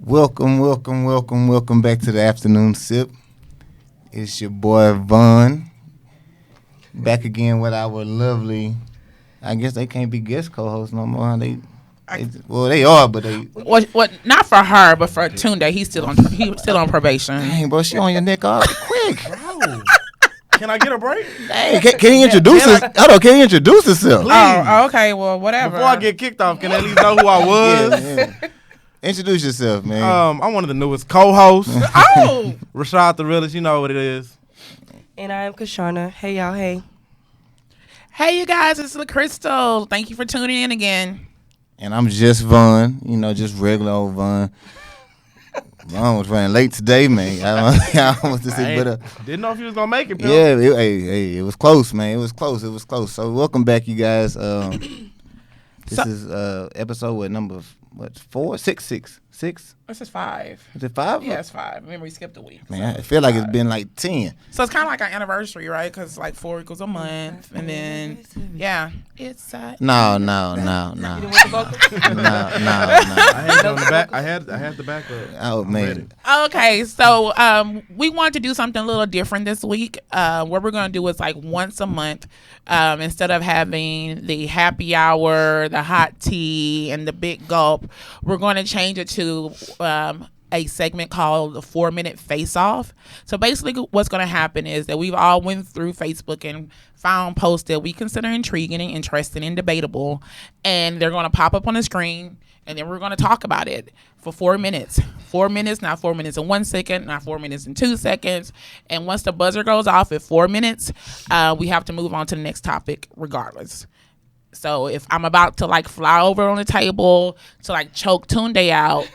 Welcome back to the afternoon sip. It's your boy Vaughn. Back again with our lovely, I guess they can't be guest co-hosts no more. They are, but they. What? Not for her, but for Tunde. He's still on probation. Dang, bro, she on your neck all quick. Bro. Can I get a break? Dang, can he introduce us? Can he introduce himself? Oh, okay. Well, whatever. Before I get kicked off, can I at least know who I was? Yeah. Introduce yourself, man. I'm one of the newest co-hosts. Oh, Rashad the realest, you know what it is. And I'm Kashana. Hey, y'all. Hey. hey, you guys. It's LaCrystal. Thank you for tuning in again. And I'm just Vaughn, just regular old Vaughn. Vaughn was running late today, man. I don't want to say, but Didn't know if you was gonna make it, Bill. yeah, it was close, man. It was close. So welcome back, you guys. This is episode number 4, 6. This is 5. Is it 5? Yeah, it's 5. Remember, we skipped a week. Man, I feel like it's been like 10. So it's kind of like our anniversary, right? Because like 4 equals a month, and then it's No. You didn't want the vocal? No. I had it on the back. I had the backup. Oh man. Okay, so we wanted to do something a little different this week. What we're going to do is like once a month, instead of having the happy hour, the hot tea, and the big gulp, we're going to change it to a segment called the 4-minute face-off. So basically what's going to happen is that we've all went through Facebook and found posts that we consider intriguing and interesting and debatable, and they're going to pop up on the screen, and then we're going to talk about it for 4 minutes. 4 minutes, not 4 minutes and 1 second, not 4 minutes and 2 seconds. And once the buzzer goes off at 4 minutes, we have to move on to the next topic regardless. So if I'm about to like fly over on the table to like choke Tunde out,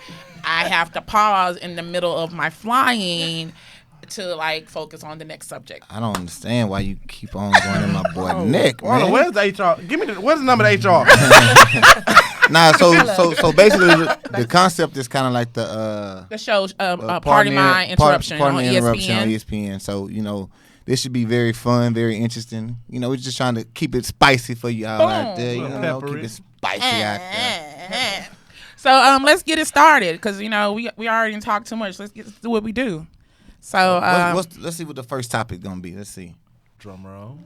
I have to pause in the middle of my flying to like focus on the next subject. I don't understand why you keep on going in my boy neck, man. Where's the HR? What's the number of HR? Nah, so basically the concept is kind of like the show Pardon My Interruption on ESPN. on ESPN. So, this should be very fun, very interesting. We're just trying to keep it spicy for you all out there. Keep it spicy out there. So let's get it started because we already talked too much. Let's do what we do. So let's see what the first topic gonna be. Let's see. Drum roll.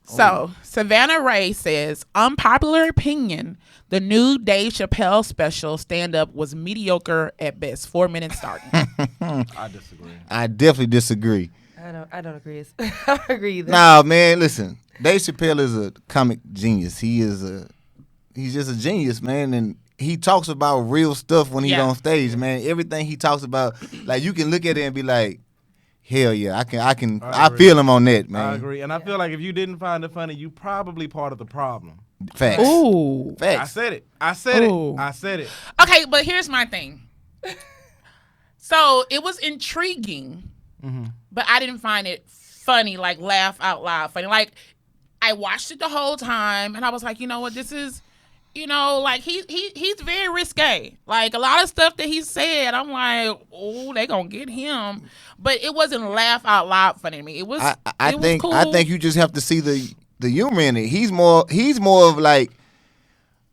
So Savannah Ray says, unpopular opinion: the new Dave Chappelle special stand-up was mediocre at best. 4 minutes starting. I disagree. I definitely disagree. I don't agree. I don't agree either. Nah, man, listen. Dave Chappelle is a comic genius. He's just a genius, man, and he talks about real stuff when he's on stage, man. Everything he talks about, like you can look at it and be like, hell yeah, I feel him on that, man. I agree. And I feel like if you didn't find it funny, you probably part of the problem. Facts. Ooh. Facts. I said it. Okay, but here's my thing. So it was intriguing, but I didn't find it funny, like laugh out loud funny. Like I watched it the whole time and I was like, you know what, this is, like he's very risque. Like a lot of stuff that he said, I'm like, oh, they gonna get him. But it wasn't laugh out loud funny to me. It was. I think cool. I think you just have to see the humor in it. He's more of like,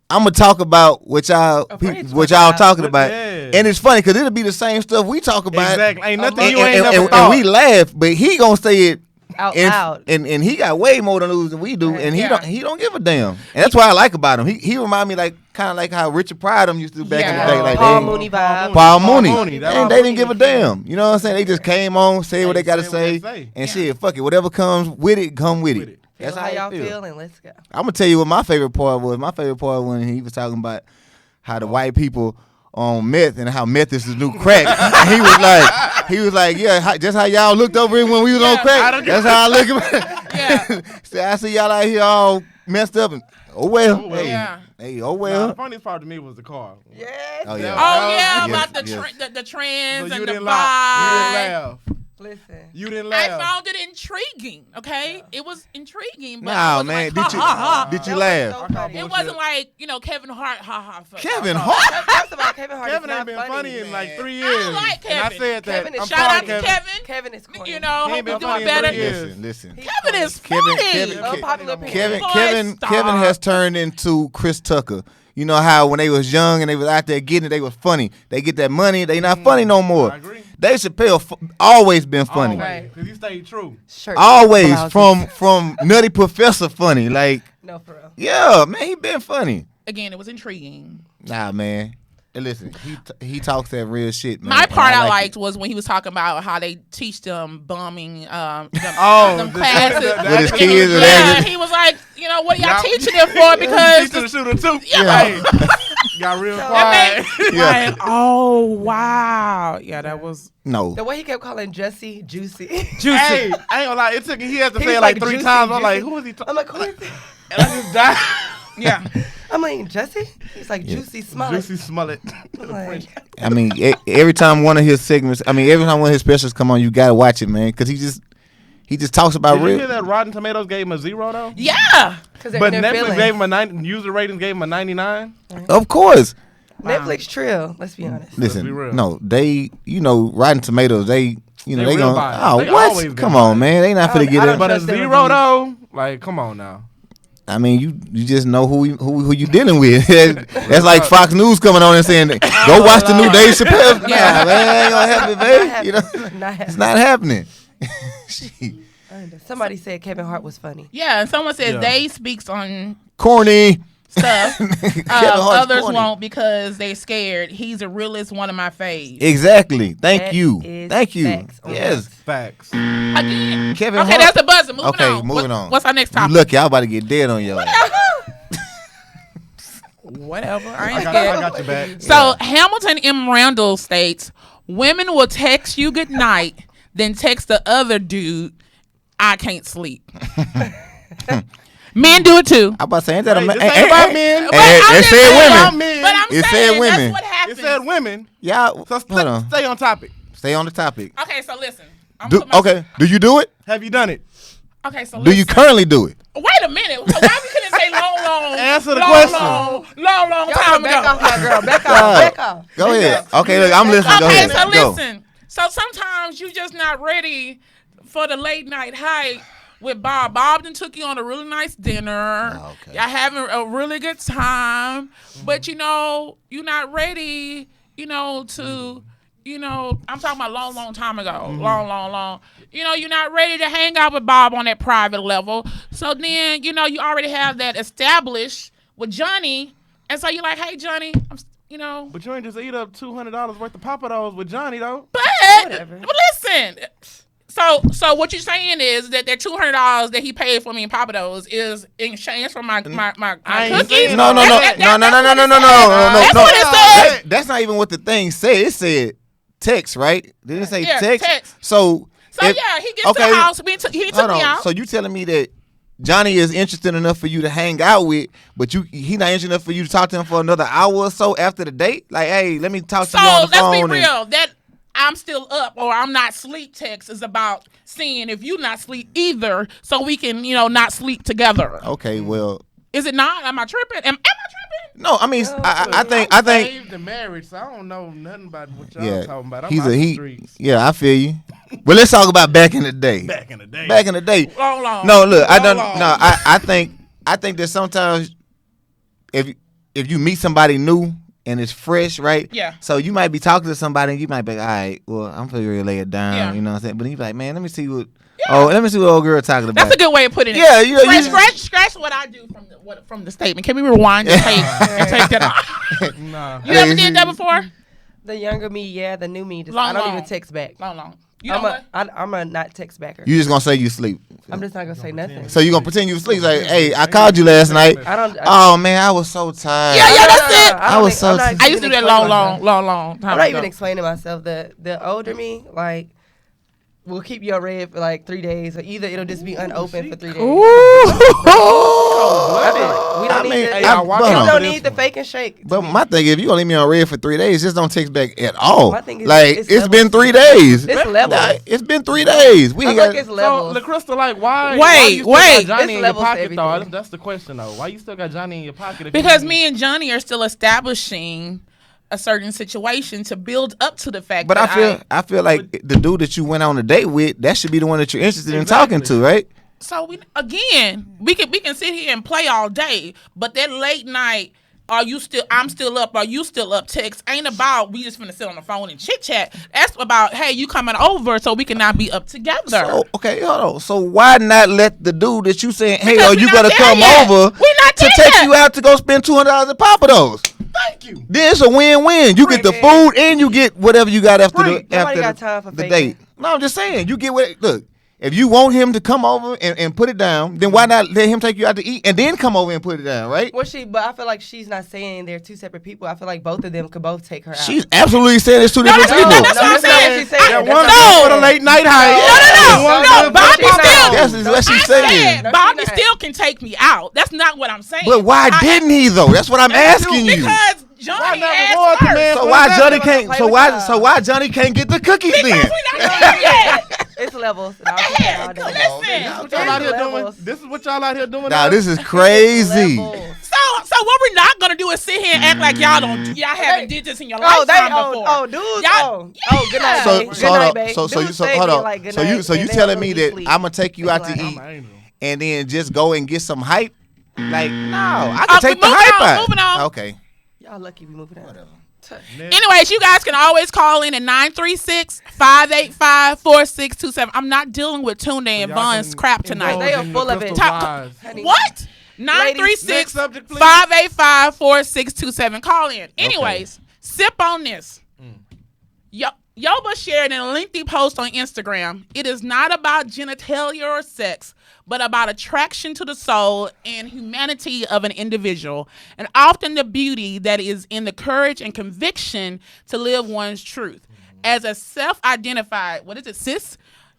I'm gonna talk about what y'all talking about, and it's funny because it'll be the same stuff we talk about. Exactly, ain't nothing you ain't never thought. And we laugh, but he gonna say it out loud, and he got way more to lose than we do, and he don't give a damn. And that's what I like about him. He remind me kind of like how Richard Pryor used to do back in the day, like Paul Mooney vibe. Paul Mooney. And they didn't give a damn. You know what I'm saying? They just came on, say what they gotta say, and shit, fuck it, whatever comes with it, come with it. That's how y'all feel, and let's go. I'm gonna tell you what my favorite part was. My favorite part when he was talking about how the white people on meth and how meth is the new crack. And he was like, yeah, just how y'all looked over it when we was on crack. That's how I look at it. Yeah. So I see y'all out here all messed up and oh well. Hey, oh well. The funniest part to me was the car. Yes. Oh yeah. Oh yeah, about yes. the trends So and you the didn't vibe. laugh. Listen. You didn't I laugh. found it intriguing. Okay, it was intriguing. But Nah, I wasn't man, like, did you laugh? It wasn't like Kevin Hart. Kevin Hart. Talks about Kevin Hart. Kevin is ain't not been funny in man. like 3 years. I like Kevin. And I said that. Kevin is I'm Shout sorry, out to Kevin. Kevin is corny. He Hope ain't he's been doing funny in better. 3 years. Listen. Kevin is funny. Unpopular opinion. Kevin has turned into Chris Tucker. You know how when they was young and they was out there getting it, they was funny. They get that money, they not funny no more. I agree. Dave Chappelle always been funny. Right. Because he stayed true. Shirt, Always blouses. from Nutty Professor funny. Like, No, for real. yeah, man, he been funny. Again, it was intriguing. Nah, man. And listen, he talks that real shit, man. My and part I like liked was when he was talking about how they teach them bumming them the- classes. With his kids and Yeah, everything. he was like, you know, what are y'all Y'all- teaching them for? Because Teaching the shooter too. Yeah. Hey, got real quiet. Yeah. like, oh wow, yeah, that was No. The way he kept calling Jesse Juicy. Hey, I ain't gonna lie. It took. He had to He say was it like like, 3 juicy, times. I'm like, juicy. who is he talking? I'm like, who is it? And I just died. yeah. I'm like, Jesse? He's like, Juicy Smollett. Juicy Smollett. I'm like, I mean, every time one of his segments, every time one of his specials come on, you gotta watch it, man, because he just talks about Did you real. hear that Rotten Tomatoes gave him a 0 though? Yeah. because But they're Netflix feelings. gave him a 9. User ratings gave him a 99. Of course. Netflix trill. Let's be honest. Listen, be real. no, they, Rotten Tomatoes, they They they real gonna. biased. Oh, They always what? been Come on, biased. man, they not I finna don't- get I it. don't But a trust their 0 reviews. though, like, come on now. I mean, you just know who you dealing with. That's like Fox News coming on and saying, "Go watch the new Dave Chappelle." Nah, Yeah. man, ain't gonna happen, babe. Not You know, happening. Not it's happening. not happening. Shit. Somebody said Kevin Hart was funny. Yeah, and someone said Yeah. they speaks on Corny. stuff. Kevin Hart's Others corny. won't because they scared. He's the realest one of my faves. Exactly. Thank That you. is Thank you. facts on Yes. Facts. Again. Kevin Okay, Hart. that's the buzzer. Moving Okay, on. moving on. What's our next You topic? lucky, I was about to get dead on your ass. Whatever. I I ain't got, scared. I got your back. So Hamilton M. Randall states, women will text you good night, then text the other dude, I can't sleep. Men do it too. I about to say, ain't that a Hey, man? this ain't about men. It But I'm just said saying- women. men. But I'm It said saying women. that's what It happens. said women. Y'all, So hold on. stay on topic. Stay on the topic. Okay, so listen. I'm put my- Okay, do you do it? Have you done it? Okay, so Do you listen. currently do it? Wait a minute. So why we couldn't say long? Answer the long, question. Long Y'all time back ago. off my girl. Back off. Back off. Go ahead. Okay, look, I'm listening. Go Okay, ahead. so Go. listen. So sometimes you just not ready for the late night hype with Bob. Bob done took you on a really nice dinner. Oh, okay. Y'all having a really good time, but you're not ready. I'm talking about long time ago. Long. You're not ready to hang out with Bob on that private level. So then, you already have that established with Johnny, and so you're like, hey, Johnny, But you ain't just eat up $200 worth of Papados with Johnny though. But Whatever. listen. So what you're saying is that $200 that he paid for me in Papados is in exchange for my I ain't cookies. saying No. That's That's what it said. That's not even what the thing said. It said text, right? Didn't it say Yeah, text? text. So So yeah, he gets to the house. He took hold me on. out. So you telling me that Johnny is interested enough for you to hang out with, but he not interested enough for you to talk to him for another hour or so after the date? Like, hey, let me talk to you on the let's phone. be and- real. That I'm still up or I'm not sleep text is about seeing if you not sleep either, so we can not sleep together. Okay, well, Is it not? Am I tripping? Am I tripping? no. I mean, I think Saved the marriage, so I don't know nothing about what y'all yeah, talking about. I'm he's out a the he. streets. Yeah, I feel you. Well, let's talk about back in the day. Back in the day. Back in the day. Long. No, look, I don't. Long. No, I think that sometimes if you meet somebody new and it's fresh, right? Yeah. So you might be talking to somebody and you might be like, all right, well, I'm finna lay it down. Yeah. You know what I'm saying? But you be like, man, let me see what. Oh, let me see what old girl talking about. That's a good way of putting it. Yeah, you know, Scratch what I do from the statement. Can we rewind the tape and take that off? Nah. You ever did that before? The younger me, yeah. The new me, Long, I don't long. even text back. Long. You know what? I'm a not text backer. You just gonna say you sleep. I'm just not gonna say nothing. So you gonna pretend you sleep? Like, hey, I called you last night. I don't. Oh man, I was so tired. Yeah, that's it. I was so- I used to do that long time I'm not ago. even explaining myself. The older me, like, will keep you on red for like 3 days, or either it'll just be unopened for 3 days. I feel like we don't need Hey, the, y'all watch you out don't for need this the one. fake and shake. But my thing, if you gonna leave me on red for 3 days, just don't text back at all. My thing is, like it's it's been levels. 3 days. It's levels. Nah, it's been 3 days. We I ain't feel like got. it's So, levels. LaCrystal, like, why? Wait, why you still wait. got Johnny It's in your levels to pocket, though? everything. That's the question, though. Why you still got Johnny in your pocket? If Because you- me and Johnny are still establishing a certain situation to build up to the fact But that I feel like the dude that you went on a date with, that should be the one that you're interested in Exactly. talking to, right? So we can sit here and play all day, but that late night Are you still? I'm still up. Are you still up? Text ain't about we just finna sit on the phone and chit chat. That's about hey, you coming over so we can now be up together. So, okay, hold on. So why not let the dude that you saying, hey, Because are we you not gonna there come yet. over We not to there take yet. you out to go spend $200 at Papa Do's? Thank you. Then it's a win-win. You get the food and you get whatever you got after Free. Nobody got time for the faking. date. No, I'm just saying. You get what? Look, if you want him to come over and put it down, then why not let him take you out to eat and then come over and put it down, right? Well, but I feel like she's not saying they're two separate people. I feel like both of them could both take her out. She's absolutely saying it's two different that's- people. that's what I'm that's not what saying. she's saying. That That's one not good what for the she's late night high. No, Bobby she's still. not. That's what she's I saying. said Bobby she's not. still can take me out. That's not what I'm saying. But why didn't he though? That's what I'm asking you. Because Johnny not asked reward the first. man So for why that? Johnny Play can't? with So y'all. why Johnny can't get the cookies then? Because we not there yet. It's levels. And I'll take it all day. Listen. What y'all out here doing? Levels. This is what y'all out here doing. Nah, now? this is crazy. Levels. So what we're not gonna do is sit here and act like y'all haven't did this in your Oh, lifetime before. dudes. Y'all- Good night, So babe. so Good hold night, on. babe. So Dudes you say hold they on. like good So night, you and they telling don't me really that sleep. I'm gonna take you out to Like, eat I'm an angel. and then just go and get some hype? Like no, I can take the moving hype on, out. moving on. Okay. Y'all lucky we moving out. Anyways, you guys can always call in at 936-585-4627. I'm not dealing with Tune and Y'all Von's can crap indulge tonight. They are in full the of it. crystal Top- lies. Honey. What? Next subject, please. 936-585-4627. Call in. Anyways, sip on this. Yoba shared in a lengthy post on Instagram. It is not about genitalia or sex, but about attraction to the soul and humanity of an individual, and often the beauty that is in the courage and conviction to live one's truth. As a self-identified, cis?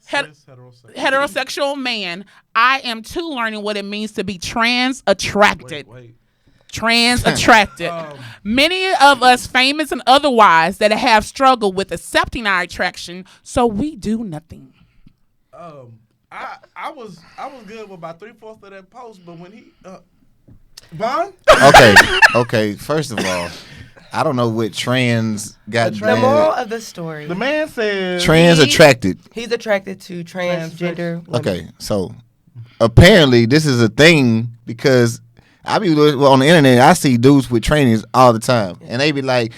Heterosexual man, I am too learning what it means to be trans attracted. Wait. Trans attracted. Many of us, famous and otherwise, that have struggled with accepting our attraction, so we do nothing. I was good with about 3/4 of that post, but when he Von? Okay. First of all, I don't know what trans got The moral of the story. The man says trans attracted. He's attracted to transgender women. Okay, so apparently this is a thing because I be on the internet. I see dudes with trainings all the time, and they be like,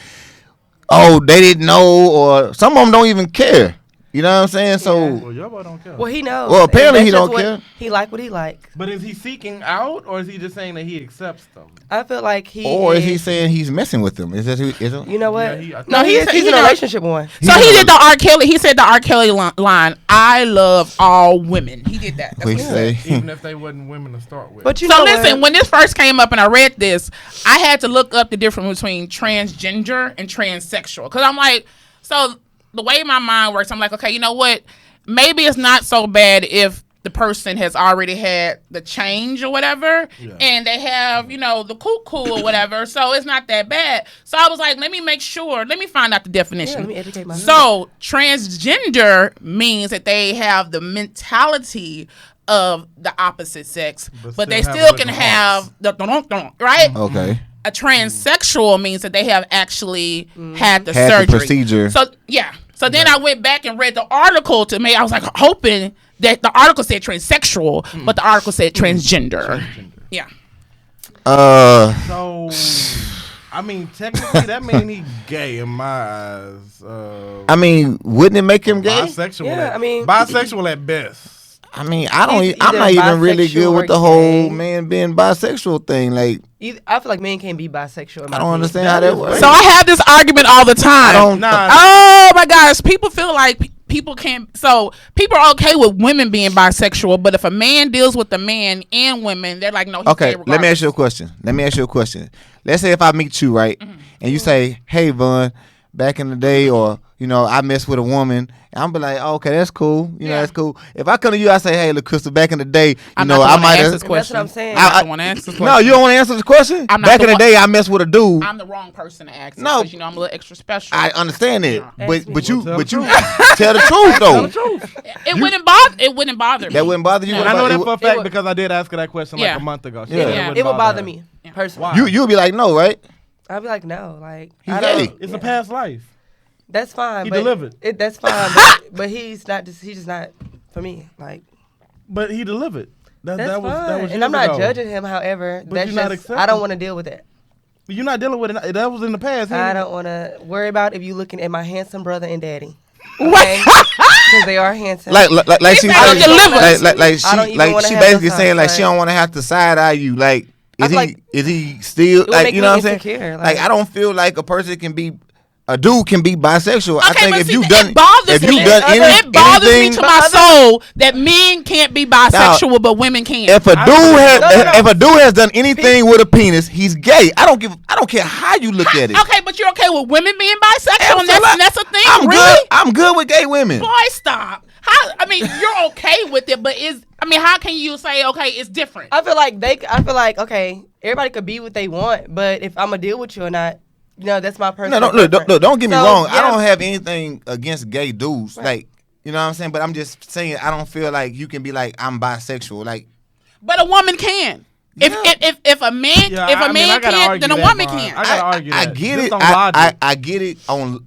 "Oh, they didn't know," or some of them don't even care. You know what I'm saying? So, well, y'all boy don't care. Well, he knows. Well, apparently And he that's don't just care. what He like what he like. But is he seeking out, or is he just saying that he accepts them? I feel like he. or is he saying he's messing with them? Is that who? Is it? You know what? Yeah, No, He's he in a relationship with one. So he did the R. Kelly. He said the R. Kelly line. I love all women. He did that. That's We what he said. say. Even if they wasn't women to start with. But you So know listen, what? when this first came up and I read this, I had to look up the difference between transgender and transsexual. Because I'm like, so the way my mind works, I'm like, okay, you know what? Maybe it's not so bad if the person has already had the change or whatever, and they have, the cuckoo or whatever, so it's not that bad. So I was like, let me find out the definition. let me educate myself. So transgender means that they have the mentality of the opposite sex, but they still can have the right? Okay. A transsexual means that they have actually had the Had the surgery. procedure. So yeah. So then I went back and read the article to me. I was like hoping that the article said transsexual, but the article said transgender. Yeah. So, I mean, technically that means he gay in my eyes. I mean, wouldn't it make him gay? Bisexual. Yeah, I mean- bisexual at best. I mean, I don't. He's I'm not either even really bisexual good with the or whole gay. man being bisexual thing. Like, I feel like men can't be bisexual. in my I don't opinion. understand how that works. So I have this argument all the time. don't- Nah, Oh my gosh, people feel like people can't. So people are okay with women being bisexual, but if a man deals with a man and women, they're like, no. He's Okay, gay let me regardless. ask you a question. Let's say if I meet you, right, and you say, "Hey, Vaughn, back in the day," or I messed with a woman. I'm be like, oh, okay, that's cool. That's cool. If I come to you, I say, hey, look, Crystal, back in the day, I'm not the I one to might ask have. this question. That's what I'm saying. I'm not the one to ask this question. No, you don't want to answer this question. I'm not Back the in the one- day, I messed with a dude. I'm the wrong person to ask. No. Because, I'm a little extra special. I understand it, Ask but me. but you Well, but tell you the tell the truth though. it wouldn't bother. It wouldn't bother me. That wouldn't bother you. No. What I know about- that for a it fact would- because I did ask her that question Yeah. like a month ago. She Yeah. said Yeah. wouldn't It would bother her. me personally. Why? You'd be like, no, right? I'd be like, no, like He's I don't. gay. It's a past life. That's fine. He but delivered. That's fine. but he's not. He's just not for me. Like But he delivered. that's that fine. was and I'm years not ago. judging him. However, But that's you're not just I accepting. don't want to deal with that. But you're not dealing with it. That was in the past. I don't want to worry about if you looking at my handsome brother and daddy. Okay? Because they are handsome. Like she I don't like she basically saying like she don't want to have to side eye you. Like is he still like, you know what I'm saying? Like I don't feel like a person can be. A dude can be bisexual. Okay, I think if you've it bothers me to my soul that men can't be bisexual, but women can. If a dude has done anything with a penis, he's gay. I don't care how you look at it. Okay, but you're okay with women being bisexual, and that's a thing. I'm really? good. I'm good with gay women. Boy, stop. You're okay with it, but how can you say okay? It's different. I feel like okay, everybody could be what they want, but if I'm gonna deal with you or not. No, that's my personal. No, don't get me wrong. Yeah. I don't have anything against gay dudes. Right. Like, you know what I'm saying? But I'm just saying I don't feel like you can be like I'm bisexual. Like, but a woman can. Yeah. If a man can, then a woman can. I gotta argue that. I get it. I get it on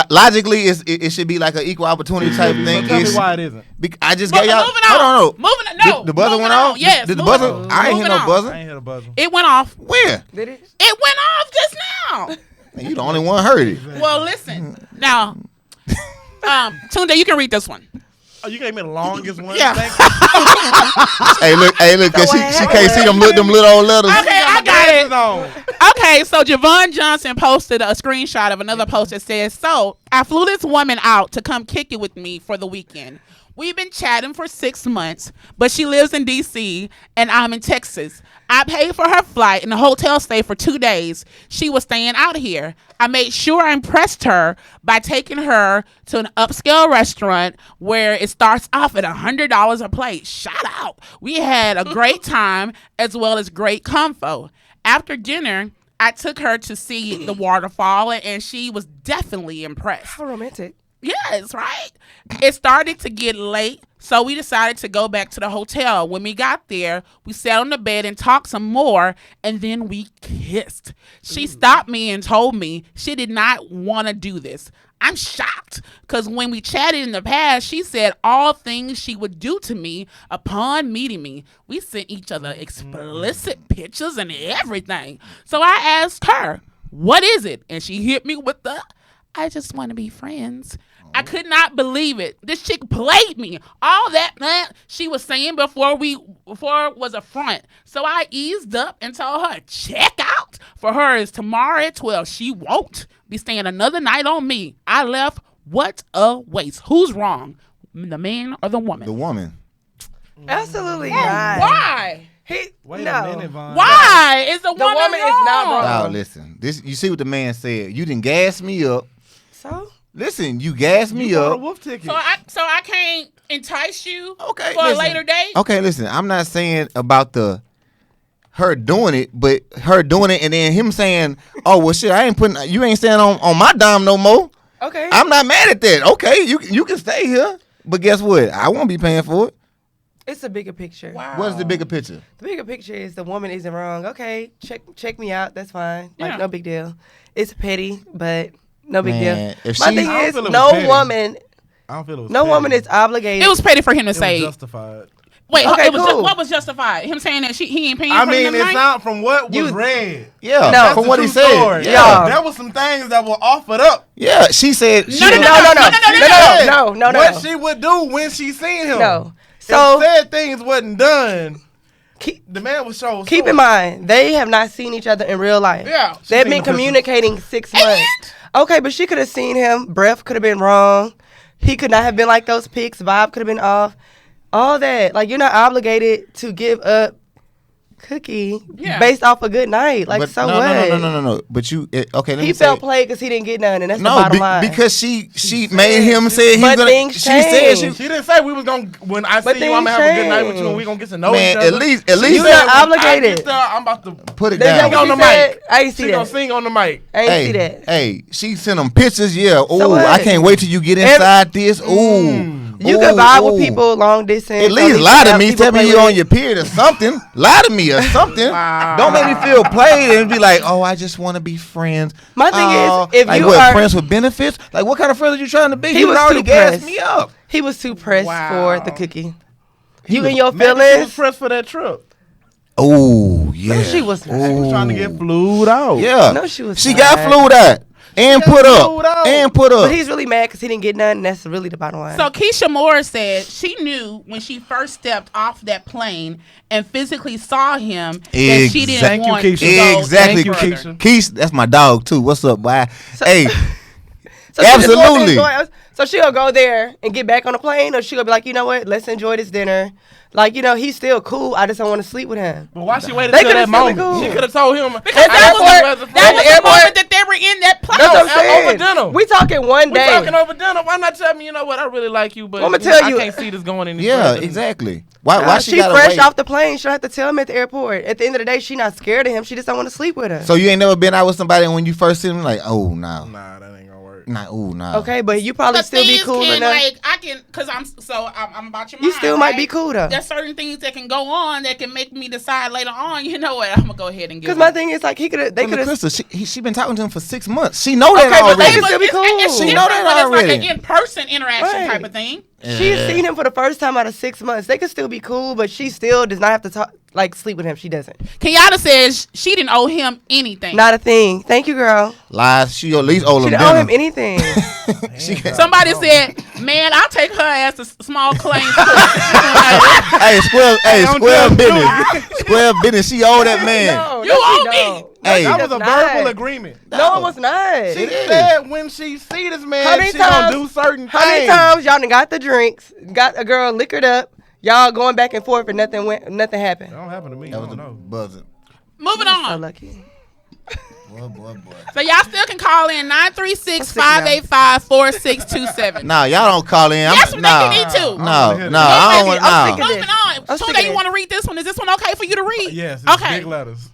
logically it should be like an equal opportunity type thing. Tell me why it isn't. I just gave y'all. Moving on. The buzzer went off. Yes. Did the buzzer? I ain't hear no buzzer. I ain't hear the buzzer. It went off. Where? Did it? It went off just now. You the only one heard it. Well, listen now. Tunde, you can read this one. Oh, you gave me the longest one. Yeah. Hey, look, cause she can't see them little old letters. Okay, I got it. Okay, so Javon Johnson posted a screenshot of another post that says, "So I flew this woman out to come kick it with me for the weekend. We've been chatting for 6 months, but she lives in D.C. and I'm in Texas. I paid for her flight and a hotel stay for 2 days. She was staying out here. I made sure I impressed her by taking her to an upscale restaurant where it starts off at $100 a plate. Shout out. We had a great time as well as great comfort. After dinner, I took her to see the waterfall and she was definitely impressed." How romantic. Yes, right? It started to get late, so we decided to go back to the hotel. When we got there, we sat on the bed and talked some more, and then we kissed. She stopped me and told me she did not want to do this. I'm shocked, because when we chatted in the past, she said all things she would do to me upon meeting me. We sent each other explicit pictures and everything. So I asked her, "What is it?" And she hit me with the, "I just want to be friends." I could not believe it. This chick played me. All that she was saying before it was a front. So I eased up and told her, check out for her is tomorrow at 12. She won't be staying another night on me. I left. What a waste. Who's wrong? The man or the woman? The woman. Absolutely not. Why? Wait a minute, Vaughn. Why? Is the woman wrong? Is not wrong. Oh, listen. You see what the man said. You didn't gas me up. So? Listen, you gassed me up. A wolf ticket. So I can't entice you for listen. a later date? Okay, listen. I'm not saying about her doing it, but her doing it and then him saying, "Oh well, shit, you ain't staying on my dime no more." Okay. I'm not mad at that. Okay, you can stay here, but guess what? I won't be paying for it. It's a bigger picture. Wow. What's the bigger picture? The bigger picture is the woman isn't wrong. Okay, check me out. That's fine. Like Yeah. No big deal. It's petty, but. No big Man, deal. if My she- thing I is, don't feel it was no petty. woman, I don't feel it was no petty. woman is obligated. It was petty for him to It say. was justified. Wait, Okay, what cool. was justified? Him saying that he ain't paying I for mean, him it's tonight? not from what was You- read. Yeah, No. That's from the what he true said. story. Yeah. There was some things that were offered up. Yeah, she said. No. No. What she would do when she seen him. No. So So said things wasn't done. keep The man was so. keep in mind, they have not seen each other in real life. Yeah. They've seen been the pictures. communicating 6 months. Okay, but she could have seen him. Breath could have been wrong. He could not have been like those pics. Vibe could have been off. All that. Like, you're not obligated to give up Cookie based off a good night. Like, But so no, what? No. But okay. Let me He say felt it. played because he didn't get none, and that's the No, bottom line. because she made him say he But gonna. things She said change. She didn't say we was gonna. When I But see you, I'm gonna things have a good night with you, change. and we gonna get to know Man, each other. at least She You're said, not when I obligated. get there, I'm about to put it That's down. not sing what on she the said. mic. I ain't see She gonna that. sing on the mic. I ain't see that. Hey, she sent them pictures. Yeah. Oh, what? I can't wait till you get inside this. Ooh. You Ooh, can vibe ooh. with people long distance. At least Some lie to people me. Tell me play you with on it. your period or something. Lie to me or something. Wow. Don't make me feel played and be like, oh, I just want to be friends. My thing is, if like you what, are- friends with benefits? Like what kind of friends are you trying to be? He You was already too gassed pressed. me up. He was too pressed Wow. for the cookie. You and your Maybe she was feelings. pressed for that trip. Oh, Yeah. No, she was not. She was trying to get flued out. Yeah. No, she was She not. got flued out. And got put up. flued out. And put up. But he's really mad because he didn't get none. And that's really the bottom line. So Keisha Moore said she knew when she first stepped off that plane and physically saw him that she didn't Thank you, want to Keisha. go Exactly. any Thank you, further. Keisha. Keisha, that's my dog too. What's up, boy? Hey, So she just wants to absolutely. enjoy- So she'll go there and get back on the plane, or she'll be like, you know what? Let's enjoy this dinner. Like, you know, he's still cool. I just don't want to sleep with him. But why she waited They till that could've still moment? been cool. She could have told him. Because that was airport- the at the airport- moment that they were in that plane. That's what I'm at- saying. over dinner. We talking one We day. talking over dinner. Why not tell me? You know what? I really like you, but I'ma tell you- I can't see this going any Yeah, further. exactly. Why she She gotta fresh wait? off the plane. She don't have to tell him at the airport. At the end of the day, she not scared of him. She just don't want to sleep with her. So you ain't never been out with somebody and when you first see them like, oh no, Nah, that ain't gonna work. nah, ooh nah. Okay, but you probably But still be things cool can, enough. like, I can, cause I'm about your You mind, still might right? be cool though. There's certain things that can go on that can make me decide later on. You know what? I'm gonna go ahead and get. Because my thing is like they could have. Crystal, she been talking to him for 6 months. She know that Okay, but they already. can still be cool. It's She different know that when it's already. like an in-person interaction Right. type of thing. She's seen him for the first time out of 6 months. They could still be cool, but she still does not have to talk sleep with him. She doesn't. Kenyatta says she didn't owe him anything. Not a thing. Thank you, girl. Lies. She at least owe She him didn't owe him dinner. anything. Somebody said, "Man, I'll take her ass to small claims." Hey, square don't square judge business. Square business. She owe that man. No, You no, owe she me. don't. Hey. No, That she was a does not. verbal agreement. No, it was not. She is. said when she see this man, How many she gonna times- do certain How many things. times y'all done got the drinks, got a girl liquored up, y'all going back and forth and nothing happened. That don't happen to me. That I was don't a know. buzzer. Moving So on. lucky. Boy. So y'all still can call in 936-585-4627. Nah, y'all don't call in. Yes, they nah. can need to. No, I'm no, I don't want. I'm sick No. of Moving on. I'm So sick that of you this. want to read this one? Is this one okay for you to read? Yes, it's Okay. big letters.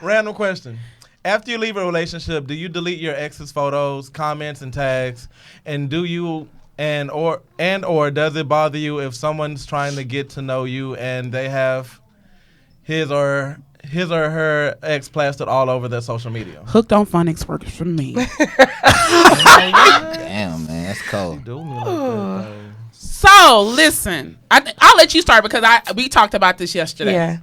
Random question. After you leave a relationship, do you delete your ex's photos, comments, and tags? And do you or does it bother you if someone's trying to get to know you and they have his or her ex plastered all over their social media? Hooked on phonics works for me. Damn, man, that's cold. Do me like that, though. So listen, I'll let you start because we talked about this yesterday. Yeah.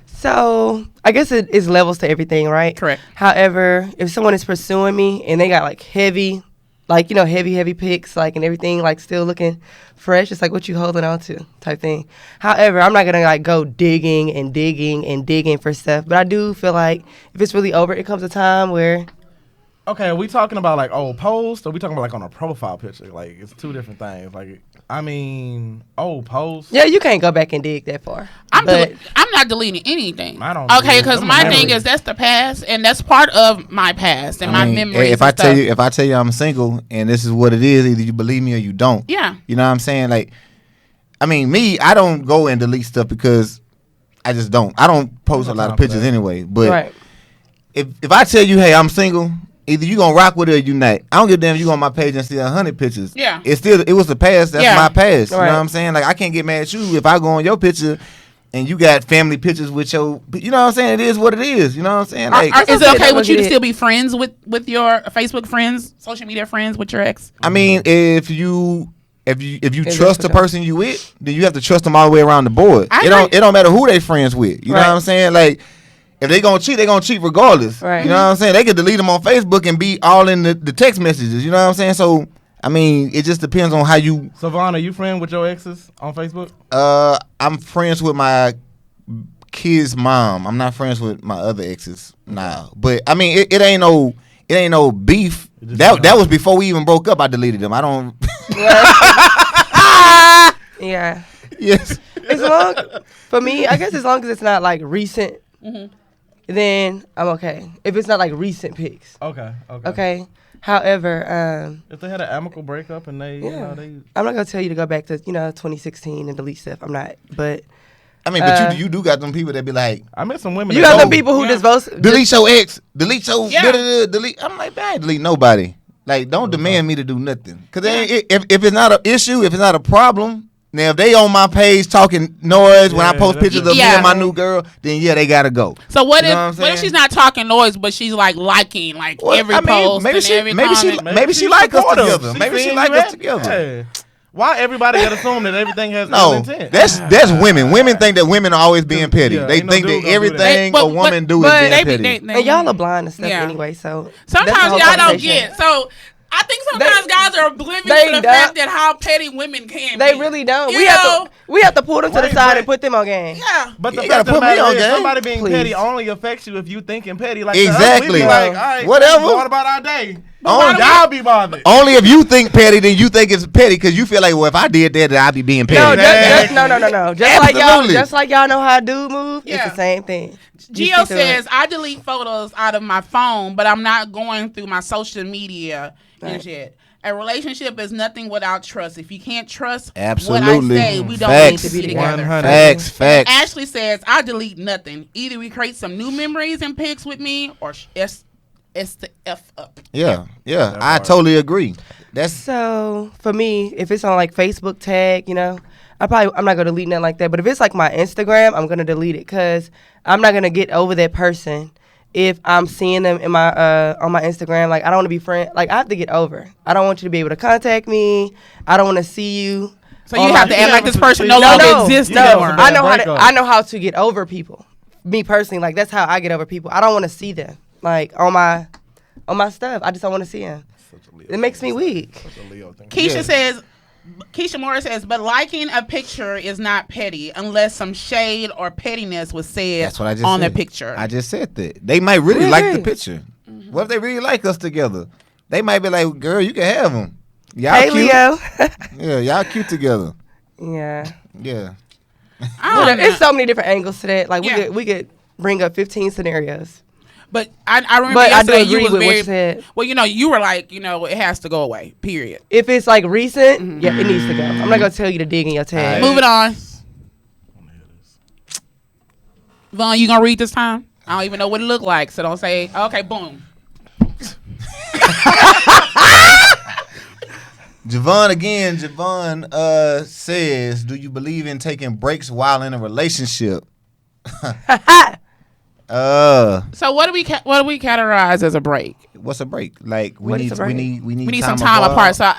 So I guess it is levels to everything, right? Correct. However, if someone is pursuing me and they got like heavy pics, like and everything, like still looking fresh, it's like what you holding on to type thing. However, I'm not gonna like go digging for stuff, but I do feel like if it's really over, it comes a time where Okay, are we talking about like old posts or are we talking about like on a profile picture? Like it's two different things. Like I mean, old posts. yeah, you can't go back and dig that far. I'm But not deleting anything. I don't Okay, delete because them my memories. thing is that's the past, and that's part of my past and my memories. If I tell you I'm single and this is what it is, either you believe me or you don't. Yeah. You know what I'm saying? Like, I mean, me, I don't go and delete stuff because I just don't. I don't post a lot of pictures anyway. But right. if I tell you, hey, I'm single, either you gonna rock with it or you not. I don't give a damn if you go on my page and see 100 pictures. Yeah. It was the past. That's Yeah. my past. You Right. know what I'm saying? Like I can't get mad at you if I go on your picture and you got family pictures with your. You know what I'm saying? It is what it is. You know what I'm saying? Like Is it okay, okay that with was you to it. still be friends with your Facebook friends, social media friends with your ex? I mean, if you that's trust the for sure. person you with, then you have to trust them all the way around the board. I It don't agree. it don't matter who they friends with. You know Right. what I'm saying? Like if they gonna cheat regardless. Right. You know what I'm saying? They could delete them on Facebook and be all in the text messages. You know what I'm saying? So I mean, it just depends on how you. Savannah, are you friend with your exes on Facebook? I'm friends with my kid's mom. I'm not friends with my other exes now. But I mean, it ain't no beef. just That was before we even broke up. I deleted them. I don't. Yeah. Yes. As long for me, I guess as long as it's not like recent, then I'm okay. If it's not like recent pics, Okay. okay. However, If they had an amicable breakup and they, you know, they. I'm not gonna tell you to go back to 2016 and delete stuff. I'm not. But I mean, but you do got them people that be like, I met some women. you that got go- some people who Yeah. just vote. delete your ex, delete your Yeah. delete. I'm like, man, I ain't delete nobody. Like, don't demand me to do nothing. Cause if it's not an issue, if it's not a problem, now if they on my page talking noise when I Yeah, post that's pictures of me Yeah. and my new girl, then yeah, they gotta go. So what You if know what I'm what if saying? she's not talking noise, but she's like liking like Well, every I mean, post and every comment? maybe she like us supportive. together. Maybe she seen like you us at- together. Yeah. Why everybody got to assume that everything has No, ill intent? that's women. Women think that women are always being petty. Yeah, They ain't no think dude that gonna do everything that. a woman do is but being they- petty. they- And y'all are blind to stuff Yeah. anyway, so that's the Sometimes whole y'all don't conversation. get. So I think sometimes guys are oblivious they to the don't. fact that how petty women can They be. really don't. You We have to pull them to the Wait, side but- and put them on game. Yeah. But the You gotta fact of the put me matter on is, game. somebody being Please. petty only affects you if you thinking petty. Like Exactly. To us, we be like, all right, Whatever. What about our day? Oh, Y'all be bothered. Only if you think petty, then you think it's petty because you feel like, well, if I did that, then I'd be being petty. No, Exactly. no. Absolutely. Just like y'all know how a dude move, Yeah. it's the same thing. You Gio see through it. says, I delete photos out of my phone, but I'm not going through my social media and Right. shit. A relationship is nothing without trust. If you can't trust Absolutely. what I say, we don't Facts. need to be together. 100. Facts. Ashley says, I delete nothing. Either we create some new memories and pics with me, or it's the F up. Yeah. That I part. totally agree. That's So for me, if it's on like Facebook tag, I'm not gonna delete nothing like that. But if it's like my Instagram, I'm gonna delete it because I'm not gonna get over that person if I'm seeing them in my on my Instagram. Like I don't want to be friend. Like I have to get over. I don't want you to be able to contact me. I don't want to see you. So you have to act like this person no No, longer exists no. anymore. I know I know how to get over people. Me personally, like that's how I get over people. I don't want to see them like on my stuff. I just don't want to see them. It makes me weak. Keisha says, Keisha Morris says, but liking a picture is not petty unless some shade or pettiness was said That's what I just on said. the picture. I just said that. They might really We like the agree. picture. What if they really like us together? They might be like, girl, you can have them. Y'all Hey, cute. Leo. Yeah, y'all cute together. Yeah. Yeah. I don't know. It's so many different angles to that. Like Yeah. we could bring up 15 scenarios. But I remember But I do yesterday agree you was with what very, you said. well, you were like, it has to go away, period. If it's like recent, yeah, it needs to go. I'm not gonna tell you to dig in your tag. Aight. Moving on. Vaughn, you gonna read this time? I don't even know what it looked like, so don't say, okay, boom. Javon says, do you believe in taking breaks while in a relationship? So what do we categorize as a break? What's a break? Like we What is need a break? we need some time apart. So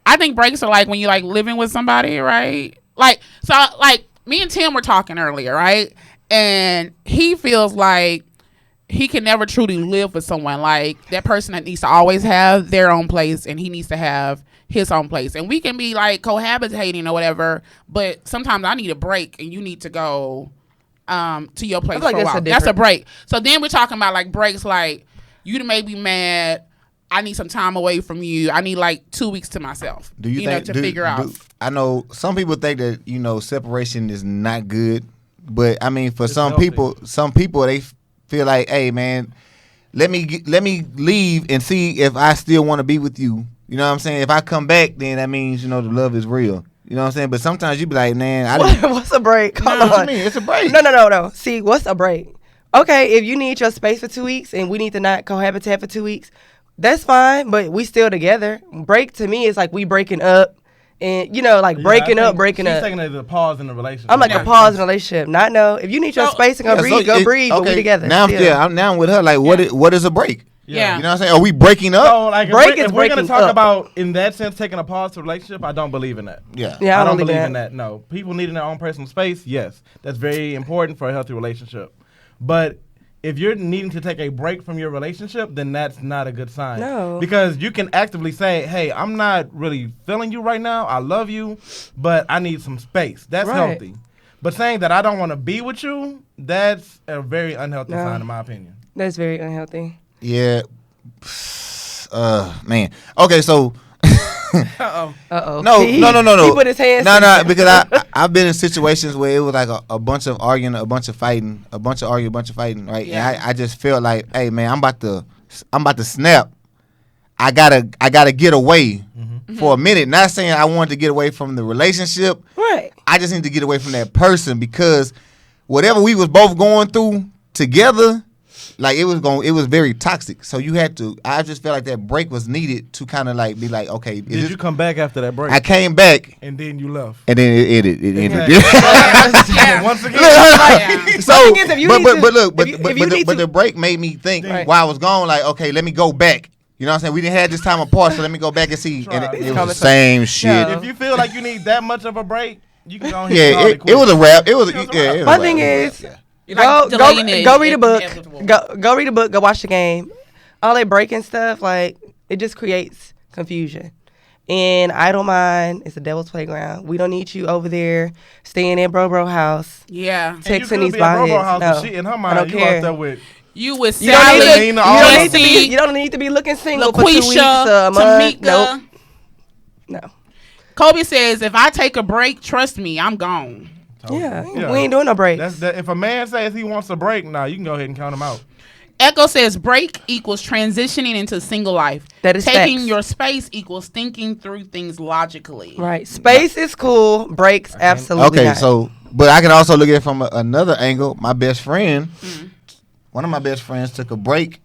I think breaks are like when you like living with somebody, right? Like me and Tim were talking earlier, right? And he feels like he can never truly live with someone. Like that person that needs to always have their own place and he needs to have his own place. And we can be like cohabitating or whatever, but sometimes I need a break and you need to go to your place I feel like for a that's while. a That's a different- break. So then we're talking about like breaks like you done made me mad. I need some time away from you. I need like 2 weeks to myself. Do you think to figure out? I know some people think that separation is not good, but I mean for some healthy. people they feel like, hey man, let me leave and see if I still want to be with you. You know what I'm saying? If I come back, then that means the love is real. You know what I'm saying? But sometimes you be like, man, I didn't. What's a break? Hold What you on. mean? It's a break. No. See, what's a break? Okay, if you need your space for 2 weeks and we need to not cohabitate for 2 weeks, that's fine, but we still together. Break to me is like we breaking up and, breaking up. She's taking it as a pause in the relationship. I'm like Yeah. a pause in a relationship. Not no. If you need your So- space and go breathe, go breathe, but we together. Now, still. I'm now with her. Like, what is a break? Yeah. You know what I'm saying? Are we breaking up? So, like, Break if is we're gonna breaking talk up. about in that sense taking a pause to a relationship, I don't believe in that. Yeah. Yeah, I don't believe believe in that. No, people needing their own personal space. Yes, that's very important for a healthy relationship. But if you're needing to take a break from your relationship, then that's not a good sign. No. Because you can actively say, "Hey, I'm not really feeling you right now. I love you, but I need some space." That's Right. healthy. But saying that I don't want to be with you, that's a very unhealthy No. sign, in my opinion. That's very unhealthy. Yeah. Man. Okay, so Uh-oh. Uh-oh. no. He put his hands. No, because I've been in situations where it was like a bunch of arguing, a bunch of fighting, a bunch of arguing, a bunch of fighting, right? Yeah. And I just felt like, hey man, I'm about to snap. I gotta get away for a minute. Not saying I wanted to get away from the relationship. Right. I just need to get away from that person because whatever we was both going through together, like it was very toxic. So I just felt like that break was needed to kind of like be like, okay, Did you come back after that break? I came back and then you left. and then it ended. Yeah. Once again, Yeah. So, My thing is, if you but need but to- but look, if you need but to- the break made me think Right. while I was gone, like, okay, let me go back. You know what I'm saying? We didn't have this time apart, so let me go back and see. And it was the Try. same shit. No. If you feel like you need that much of a break, you can go ahead. Yeah, and it was a rap. It was a rap. My thing is, You're like delaying it. go read a book. Inevitable. Go read a book. Go watch the game. All that breaking stuff, like it just creates confusion. And I don't mind. It's a devil's playground. We don't need you over there staying in bro house. Yeah. Texting these house botheads. and shit in her mind. I don't You care. out there with You with You don't, Sally, need to, Jesse, you don't need to be looking single for 2 weeks, LaQuisha, a month. Tamika. Nope. No. Kobe says, if I take a break, trust me, I'm gone. Yeah, Yeah. we ain't doing no breaks. that's that. If a man says he wants a break, now you can go ahead and count him out. Echo says, break equals transitioning into single life. That is Taking facts. your space equals thinking through things logically. Right. Space is cool. Breaks, absolutely Okay, not. so, but I can also look at it from another angle. My best friend, one of my best friends took a break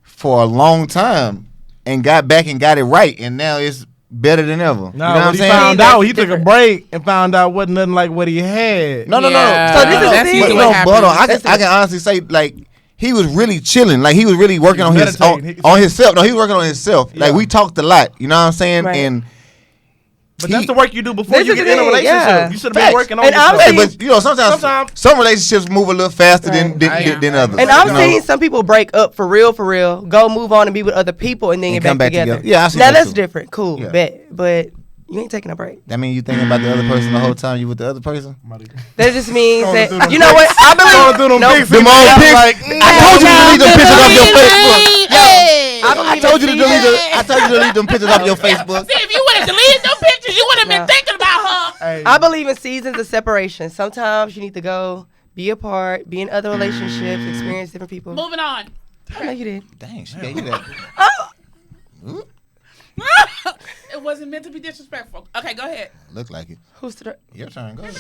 for a long time and got back and got it right. And now it's better than ever. No, you know what I'm he saying? found That's out he took a different. break and found out wasn't nothing like what he had. No. Yeah. So this is the That's thing. usually But, what no, but happens. I can honestly say, like, he was really chilling. Like, he was really working on his meditating. on himself. No, he was working on himself. Like, Yeah. we talked a lot. You know what I'm saying? Right. And But that's the work you do before This you is get the in a thing, relationship. yeah. You should have Facts. been working on And I'm yourself. Hey, but you know, sometimes some relationships move a little faster than others. And I'm you know? seeing some people break up for real, go move on and be with other people and then And get come back back together. together. Yeah, I see now that that's too. different. Cool, Yeah. bet. But you ain't taking a break. That mean you thinking about the other person the whole time you with the other person? That just means Scrolling through that them you know what? I Scrolling through them believe. pics, Them old I'm pics. like, I told you to delete them pictures off your Facebook. Hey. I told you to delete I told you to delete them pictures off your Facebook. See, if you would have deleted them pictures, you would have been No. thinking about her. Hey, I believe in seasons of separation. Sometimes you need to go be apart, be in other relationships, experience different people. Moving on. I know you did. Dang, she gave you that. It wasn't meant to be disrespectful. Okay, go ahead. Look like it. Your turn. Go ahead.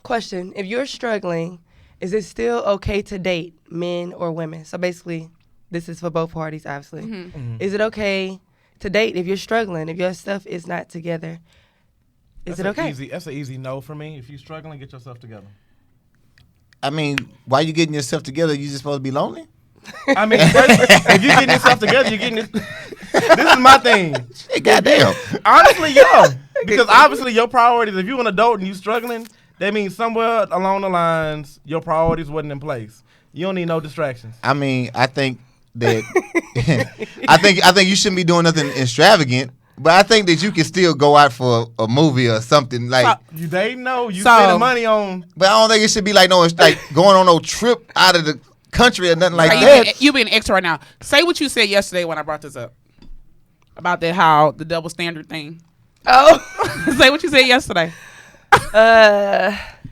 Question: if you're struggling, is it still okay to date men or women? So basically, this is for both parties, obviously. Is it okay to date if you're struggling, if your stuff is not together? Is that's it okay? That's an easy no for me. If you're struggling, get yourself together. I mean, why you getting yourself together? You just supposed to be lonely? I mean, if you're getting yourself together, you're getting it. This is my thing. Hey, goddamn. Honestly, yeah. Because obviously your priorities, if you're an adult and you're struggling, that means somewhere along the lines, your priorities wasn't in place. You don't need no distractions. I mean, I think that I think you shouldn't be doing nothing extravagant, but I think that you can still go out for a movie or something like. You dating? No. You So- spending money on. But I don't think it should be like going on no trip out of the country or nothing like Are that. you being extra right now. Say what you said yesterday when I brought this up. About that, how the double standard thing. Oh, Say what you said yesterday.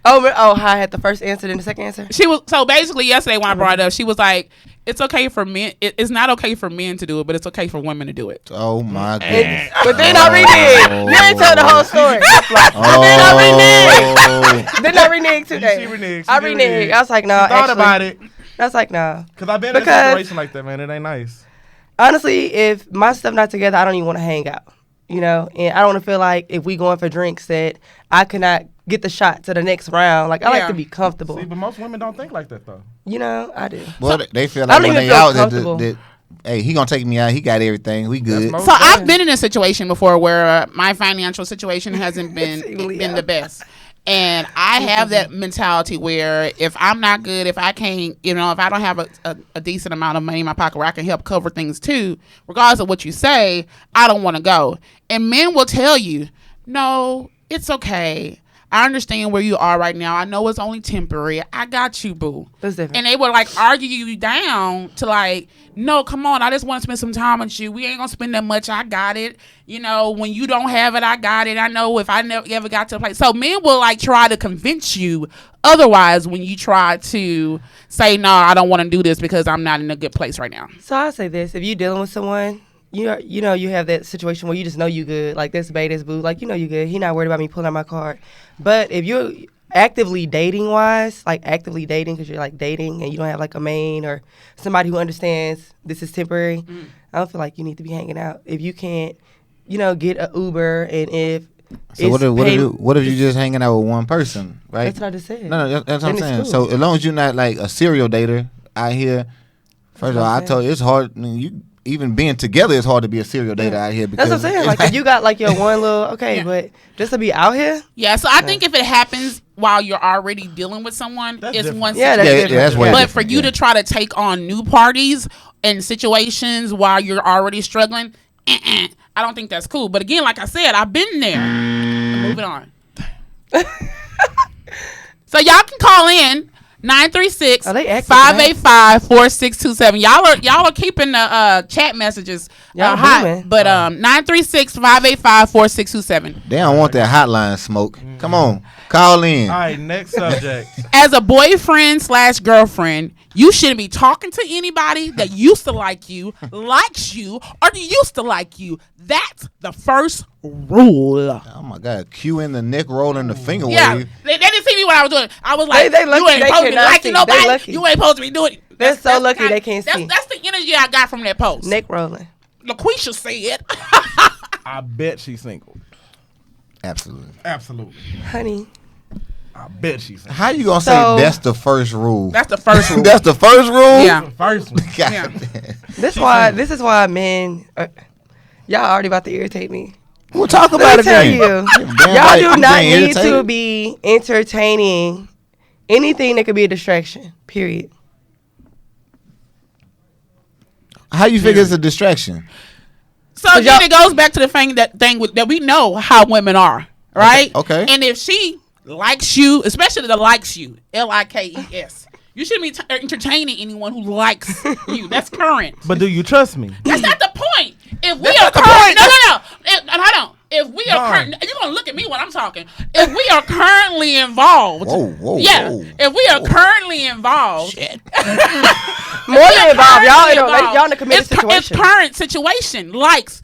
how I had the first answer and the second answer. She was so basically yesterday when I brought it up, she was like, "It's okay for men. It's not okay for men to do it, but it's okay for women to do it." Oh my goodness. But then I reneged. You ain't tell the whole story. Oh. Then I reneged today. She reneged. She I did reneged. renege. I was like, no. Thought Actually, about it. I was like, no. Because I've been in a Because- situation like that, man. It ain't nice. Honestly, if my stuff not together, I don't even want to hang out. You know, and I don't want to feel like if we going for drinks that I cannot get the shot to the next round. Like I like Yeah. to be comfortable. See, but most women don't think like that, though. You know, I do. Well, they feel I like don't when even they feel out comfortable. that hey, he gonna take me out. He got everything. We good. most- So I've been in a situation before where my financial situation hasn't been Leo. the best. And I have that mentality where if I'm not good, if I can't, if I don't have a decent amount of money in my pocket where I can help cover things too, regardless of what you say, I don't want to go. And men will tell you, no, it's okay. I understand where you are right now. I know it's only temporary. I got you, boo. That's different. And they would like argue you down to like, no, come on, I just want to spend some time with you. We ain't gonna spend that much. I got it. When you don't have it, I got it. I know if I never ever got to a place. So men will like try to convince you otherwise when you try to say, no, I don't want to do this because I'm not in a good place right now. So I'll say this: if you're dealing with someone, you have that situation where you just know you good, like this bae, this boo, like you good. He not worried about me pulling out my card. But if you're actively dating wise, like actively dating because you're like dating and you don't have like a main or somebody who understands this is temporary, I don't feel like you need to be hanging out. If you can't, get an Uber and if So what if you just hanging out with one person, right? That's what I just said. No, that's what I'm Then saying. it's So cool. as long as you're not like a serial dater out here, first of all, I Okay. told you it's hard. I mean, even being together is hard to be a serial dater out here. Because That's what I'm saying. Like, if you got like your one little but just to be out here. Yeah, so I think if it happens while you're already dealing with someone, That's it's different. one Yeah, situation. that's way But different, for you to try to take on new parties and situations while you're already struggling, I don't think that's cool. But again, like I said, I've been there. Moving on. So y'all can call in 936-585-4627. Y'all are keeping the chat messages hot. booming. But 936-585-4627. They don't want that hotline smoke. Come on, call in. All right, next subject. As a boyfriend/girlfriend, you shouldn't be talking to anybody that used to like you, likes you, or used to like you. That's the first rule. Oh my God, Q in the neck roll and the finger Yeah, wave. they didn't see me when I was doing it. I was like, They lucky you ain't they supposed to be cannot liking see. They nobody. lucky. You ain't supposed to be doing it. They're so lucky the they can't see. That's the energy I got from that post. Neck rolling. LaQuisha said. I bet she's single. Absolutely. Absolutely. Honey. I bet she's single. How you gonna So- say that's the first rule? That's the first rule. That's the first rule. Yeah. First one. God Yeah. damn. This is why men y'all already about to irritate me. We'll talk Let about me it tell then. you, Damn y'all right, do I'm not getting need to irritated. be entertaining anything that could be a distraction. Period. How you figure it's a distraction? So then it goes back to the thing that we know how women are, right? Okay. And if she likes you, especially the likes you, LIKES, you shouldn't be entertaining anyone who likes you. That's current. But do you trust me? That's not the point. If we That's are not the current, point. no. Hold on. If we are Darn. current, you're gonna look at me when I'm talking. If we are currently involved, Whoa, yeah. whoa. If we are currently involved, More than involved. Y'all in a committed it's situation. current situation. Likes.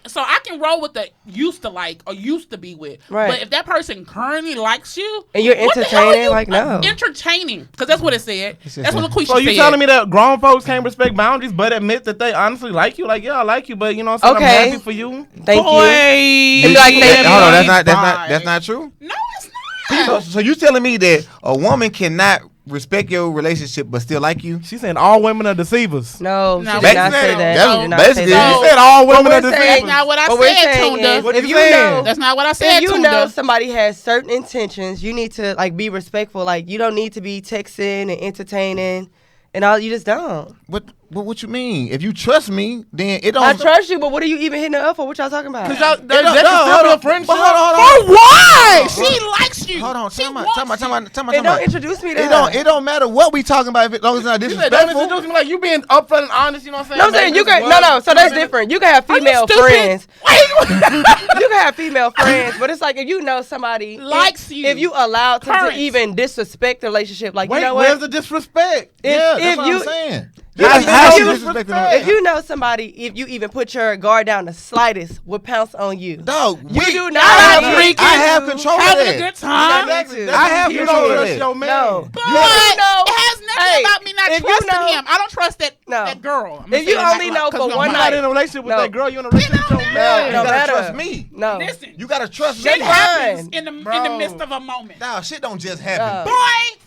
So I can roll with the used to like or used to be with. Right. But if that person currently likes you And you're what the hell are entertaining, you- like, no. entertaining, because that's what it said. That's what LaQuisha So you said. telling me that grown folks can't respect boundaries, but admit that they honestly like you? Like, yeah, I like you, but you know what I'm saying? Okay. I'm happy for you. Thank Boy, you. Like, maybe- Hold on, that's not true. No, it's not. So you telling me that a woman cannot respect your relationship but still like you? She saying all women are deceivers. No, No, she did not say basically- that. that's She did not basically- say that. She said all women are we're deceivers. That's not what I What we're said, saying Tunda. is, What if you you saying? know, That's not what I said, if you Tunda. know somebody has certain intentions, you need to like be respectful. Like you don't need to be texting and entertaining, and all. You just don't. But what you mean? If you trust me, then it don't. I trust you, but what are you even hitting her up for? What y'all talking about? Cause y'all, It that don't- can no, still hold be a on. friendship. But hold on. For why? She likes you. Hold on, She time wants out. And don't introduce me to It her. don't matter what we talking about as long as it's not You said, don't disrespectful. introduce me like you being upfront and honest. You know what I'm saying? No, I'm saying you can. No. So that's different. You can have female stupid? friends. Wait. You can have female friends, but it's like if you know somebody Likes you. If you allowed to Current. even disrespect the relationship, like Wait, you know where's what? the disrespect? Yeah, if that's what you- I'm saying. you- How- if how you- she disrespecting her? If you know somebody, if you even put your guard down the slightest, would pounce on you. Dog, You we- do not I need have to control of having a that. good time. Exactly. I have You control don't of trust that. your man. No. But You know- it has nothing Hey, about me not if you trusting know- him. I don't trust that No. girl. I'm gonna If you say it only know 'cause for we one You're don't not night. in a relationship with No. that girl. You're in a relationship with your No, man. You no gotta matter. trust me. No. Listen, You gotta trust shit me. happens in the Bro. midst of a moment. Nah, shit don't just happen. Boy,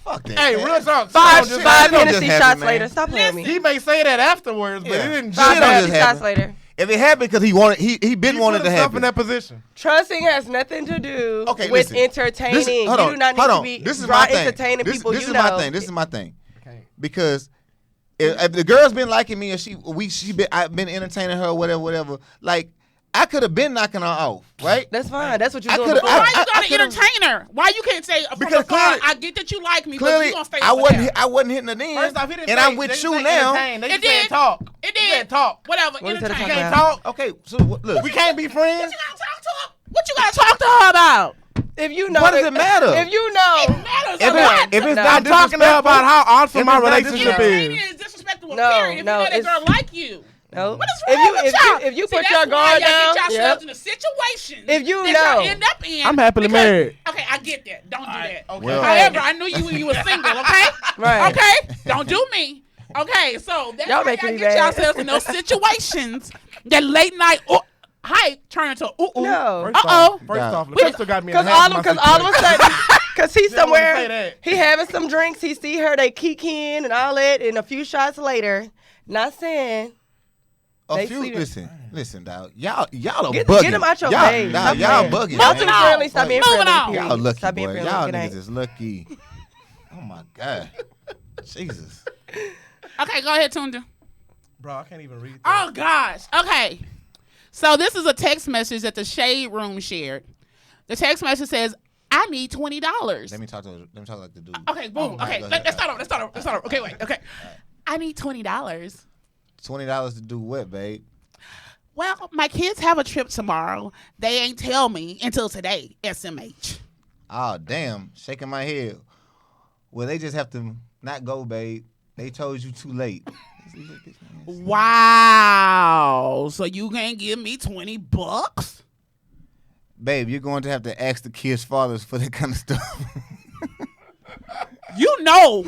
Fuck that. Hey, man. real talk. Five Shit don't just five happen. don't Hennessy just shots happen, man. later. Stop playing me. He may say that afterwards, but Yeah. it didn't. Shit Five don't just Hennessy shots happen. later. If it happened because he wanted, he been He wanted put to himself happen. in that position. Trusting has nothing to do Okay, with listen. entertaining. This- You hold do on, not need hold to on. be This is my thing. entertaining This people. is You my know. thing. This is my thing. Because if the girl's been liking me or I've been entertaining her or whatever, like I could have been knocking her off, right? That's fine. That's what you're I doing. coulda- before. why you I gotta could've- entertain her? Why you can't say from Because afar, clearly- I get that you like me, but Clearly, you gonna stay I over wasn't. there. I wasn't hitting her then. First off, he didn't and say, I'm with they you didn't now. say entertain. They It just did. said talk. It They did. said talk. Whatever. What is that Entertain. talking Can't about? talk. Okay, so look. We can't be friends. What you gotta talk to her? What you gotta talk to her about? If you know, What does it matter? If you know, It matters If a it- lot. if it's No. not I'm talking to her about how awesome If my it's not relationship Entertaining is. is disrespectful. No, period. If you no, know that it's- girl like you. no. What is wrong with y'all? if you See, put that's your why guard y'all down, get yourselves yep. in a situation. If you that know. y'all end up in. I'm happily because- married. Okay, I get that. Don't do that. Okay. Well- However, I knew you when you were single. Okay. Right. Okay. Don't do me. Okay. So that's Y'all why making y'all me get mad. yourselves in those situations that late night hype turn into ooh. No. Uh-oh. First off, We- LaQuisha got me in Because the half all of of, my cause all of a sudden, because he's Don't wanna say somewhere, that. he having some drinks, he see her, they kick in and all that, and a few shots later, not saying They few. sleeping. Listen, dog. Y'all are Get bugging. them out your y'all, face. Nah, Stop y'all playing. bugging. Y'all man. too friendly. Stop being Moving friendly. on. period. Y'all lucky, Stop being boy. friendly. Y'all Good niggas night. is lucky. Oh my god. Jesus. Okay, go ahead, Tunda. Bro, I can't even read that. Oh gosh. Okay. So this is a text message that the Shade Room shared. The text message says, "I need $20." Let me talk like the dude. Okay, boom. Okay, let's start over. Okay, wait. Okay, I need $20. $20 to do what, babe? Well, my kids have a trip tomorrow. They ain't tell me until today. SMH. Oh, damn. Shaking my head. Well, they just have to not go, babe. They told you too late. Wow. So you can't give me $20? Babe, you're going to have to ask the kids' fathers for that kind of stuff. You know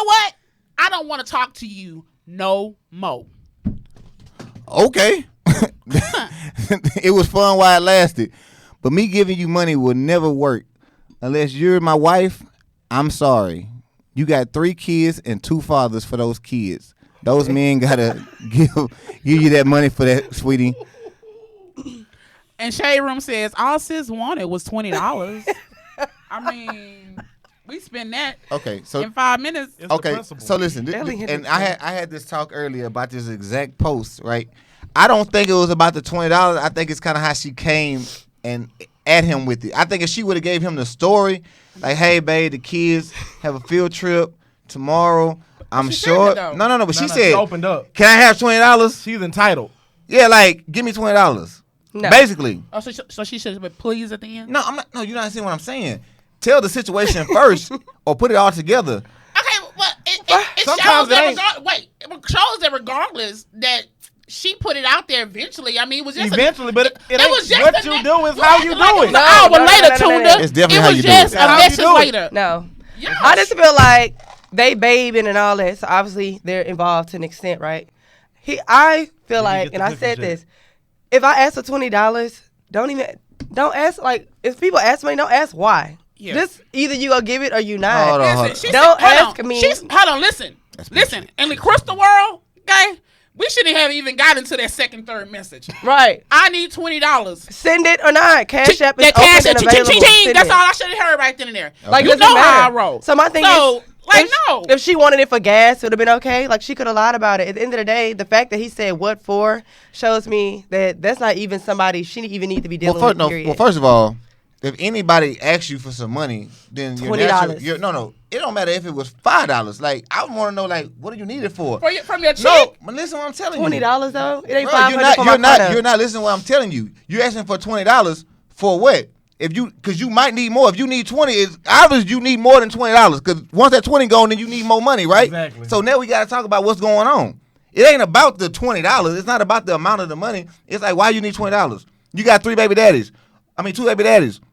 what? I don't want to talk to you no more. Okay. It was fun while it lasted. But me giving you money will never work. Unless you're my wife, I'm sorry. You got 3 kids and 2 fathers for those kids. Those men gotta give you that money for that, sweetie. And Shade Room says, all sis wanted was $20. I mean, we spend that Okay, so in 5 minutes. It's the okay, principle. so listen, Ellie hit and the I had this talk earlier about this exact post, right? I don't think it was about the $20. I think it's kind of how she came and at him with it. I think if she would have gave him the story, like, hey, babe, the kids have a field trip tomorrow. I'm she sure. said that, though. No, but she She said, opened up. can I have $20? She's entitled. Yeah, like, give me $20. No. Basically. Oh, so she should have been pleased at the end? No, I'm not. No, you're not seeing what I'm saying. Tell the situation first or put it all together. Okay, well, it Sometimes shows that it ain't. it shows that regardless that she put it out there eventually. I mean, it was just Eventually, but it ain't was just what a you ne- do, it's Yeah, how you like do it was it. an No, hour no, later, no. Tunda. It's definitely it how was you do just it. a How you message do it. later. No. Yeah. I just feel like they babing and all that, so obviously they're involved to an extent, right? I feel like, get and the I cookie said jet? this: if I ask for $20, don't ask. Like, if people ask me, don't ask why. Yeah. Just either you gonna give it or you not. Hold on. Listen, she Don't said- hold ask on. me. Hold on, listen. Listen. In the crystal world, okay, we shouldn't have even gotten to that second, third message. Right. I need $20. Send it or not. Cash App is That open cash and ching, available. ching, ching. Send That's it. all I should have heard right then and there. Like, You doesn't know matter. how I roll. So my thing So, is, like, if, no. if she wanted it for gas, it would have been okay. Like, she could have lied about it. At the end of the day, the fact that he said what for shows me that that's not even somebody she even need to be dealing with. Period. Well, first of all, if anybody asks you for some money, then you're $20. No. It don't matter if it was $5. Like, I want to know, like, what do you need it for? From your chick? No, but listen to what I'm telling you. $20 though, it ain't Bro, $500 for my product. you're not listening to what I'm telling you. You're asking for $20 for what? Because you might need more. If you need 20, it's obvious you need more than $20. Because once that 20 gone, then you need more money, right? Exactly. So now we got to talk about what's going on. It ain't about the $20. It's not about the amount of the money. It's like, why you need $20? You got 2 baby daddies.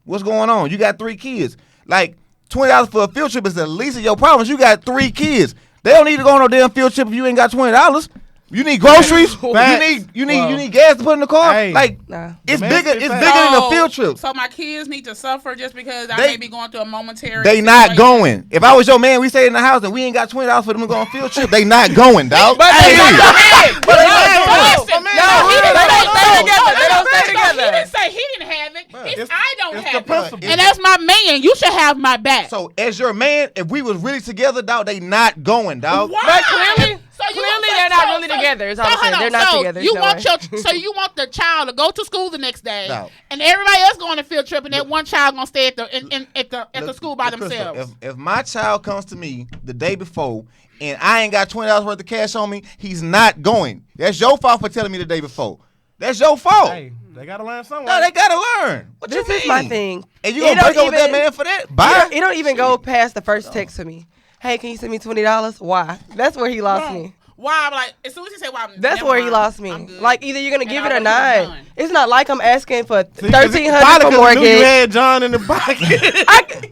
What's going on? You got 3 kids. Like, $20 for a field trip is the least of your problems. You got 3 kids. They don't need to go on no damn field trip if you ain't got $20. You need groceries. Facts. You need gas to put in the car. Hey. Like, Nah. it's Man, bigger. it's It's facts. bigger than a field trip. So my kids need to suffer just because I They- may be going through a momentary. They not situation? going. If I was your man, we stay in the house and we ain't got $20 for them to go on field trip. They not going, dog. But Hey, they not Hey, But they no, not listen, going. no, No, he didn't they say- don't stay no, together. They don't stay He together. didn't say he didn't have it. It's it's- I don't it's the have it. principle. And that's my man. You should have my back. so as your man, if we was really together, dog, they not going, dog. Why? But clearly- you- clearly they're not really together, is all I'm hold saying. on. They're not So together. You No want way. so you want the child to go to school the next day, No. and everybody else going on a field trip, and that one child gonna stay at the school by Look, Crystal, themselves. If my child comes to me the day before and I ain't got $20 worth of cash on me, he's not going. That's your fault for telling me the day before. That's your fault. Hey, they gotta learn somewhere. No, they gotta learn. What This you is mean? my thing. And you It gonna don't break up with that even- man for that? Bye. It don't even go past the first text to me. Hey, can you send me $20? Why? That's where he lost me. Why? I'm like, as soon as he say, "Why?" That's never where he mind. lost me. I'm good. Like, either you're gonna And give I it or was not. done. It's not like I'm asking for See, 'cause $1,300 probably for 'cause he knew you mortgage. had John in the pocket.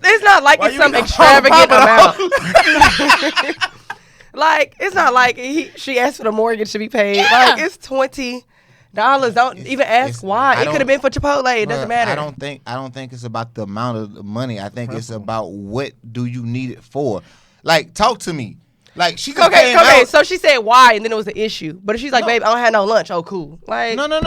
It's not like Why it's you some gonna extravagant pop it amount. Like, it's not like she asked for the mortgage to be paid. Yeah. Like, it's $20. Don't even ask why. It could have been for Chipotle. It doesn't Bruh, matter. I don't think it's about the amount of the money. I think it's about what do you need it for. Like, talk to me. Like she just Okay, came out. so she said why, and then it was an issue. But if she's like, babe, I don't have no lunch. Oh, cool. Like, No. You no,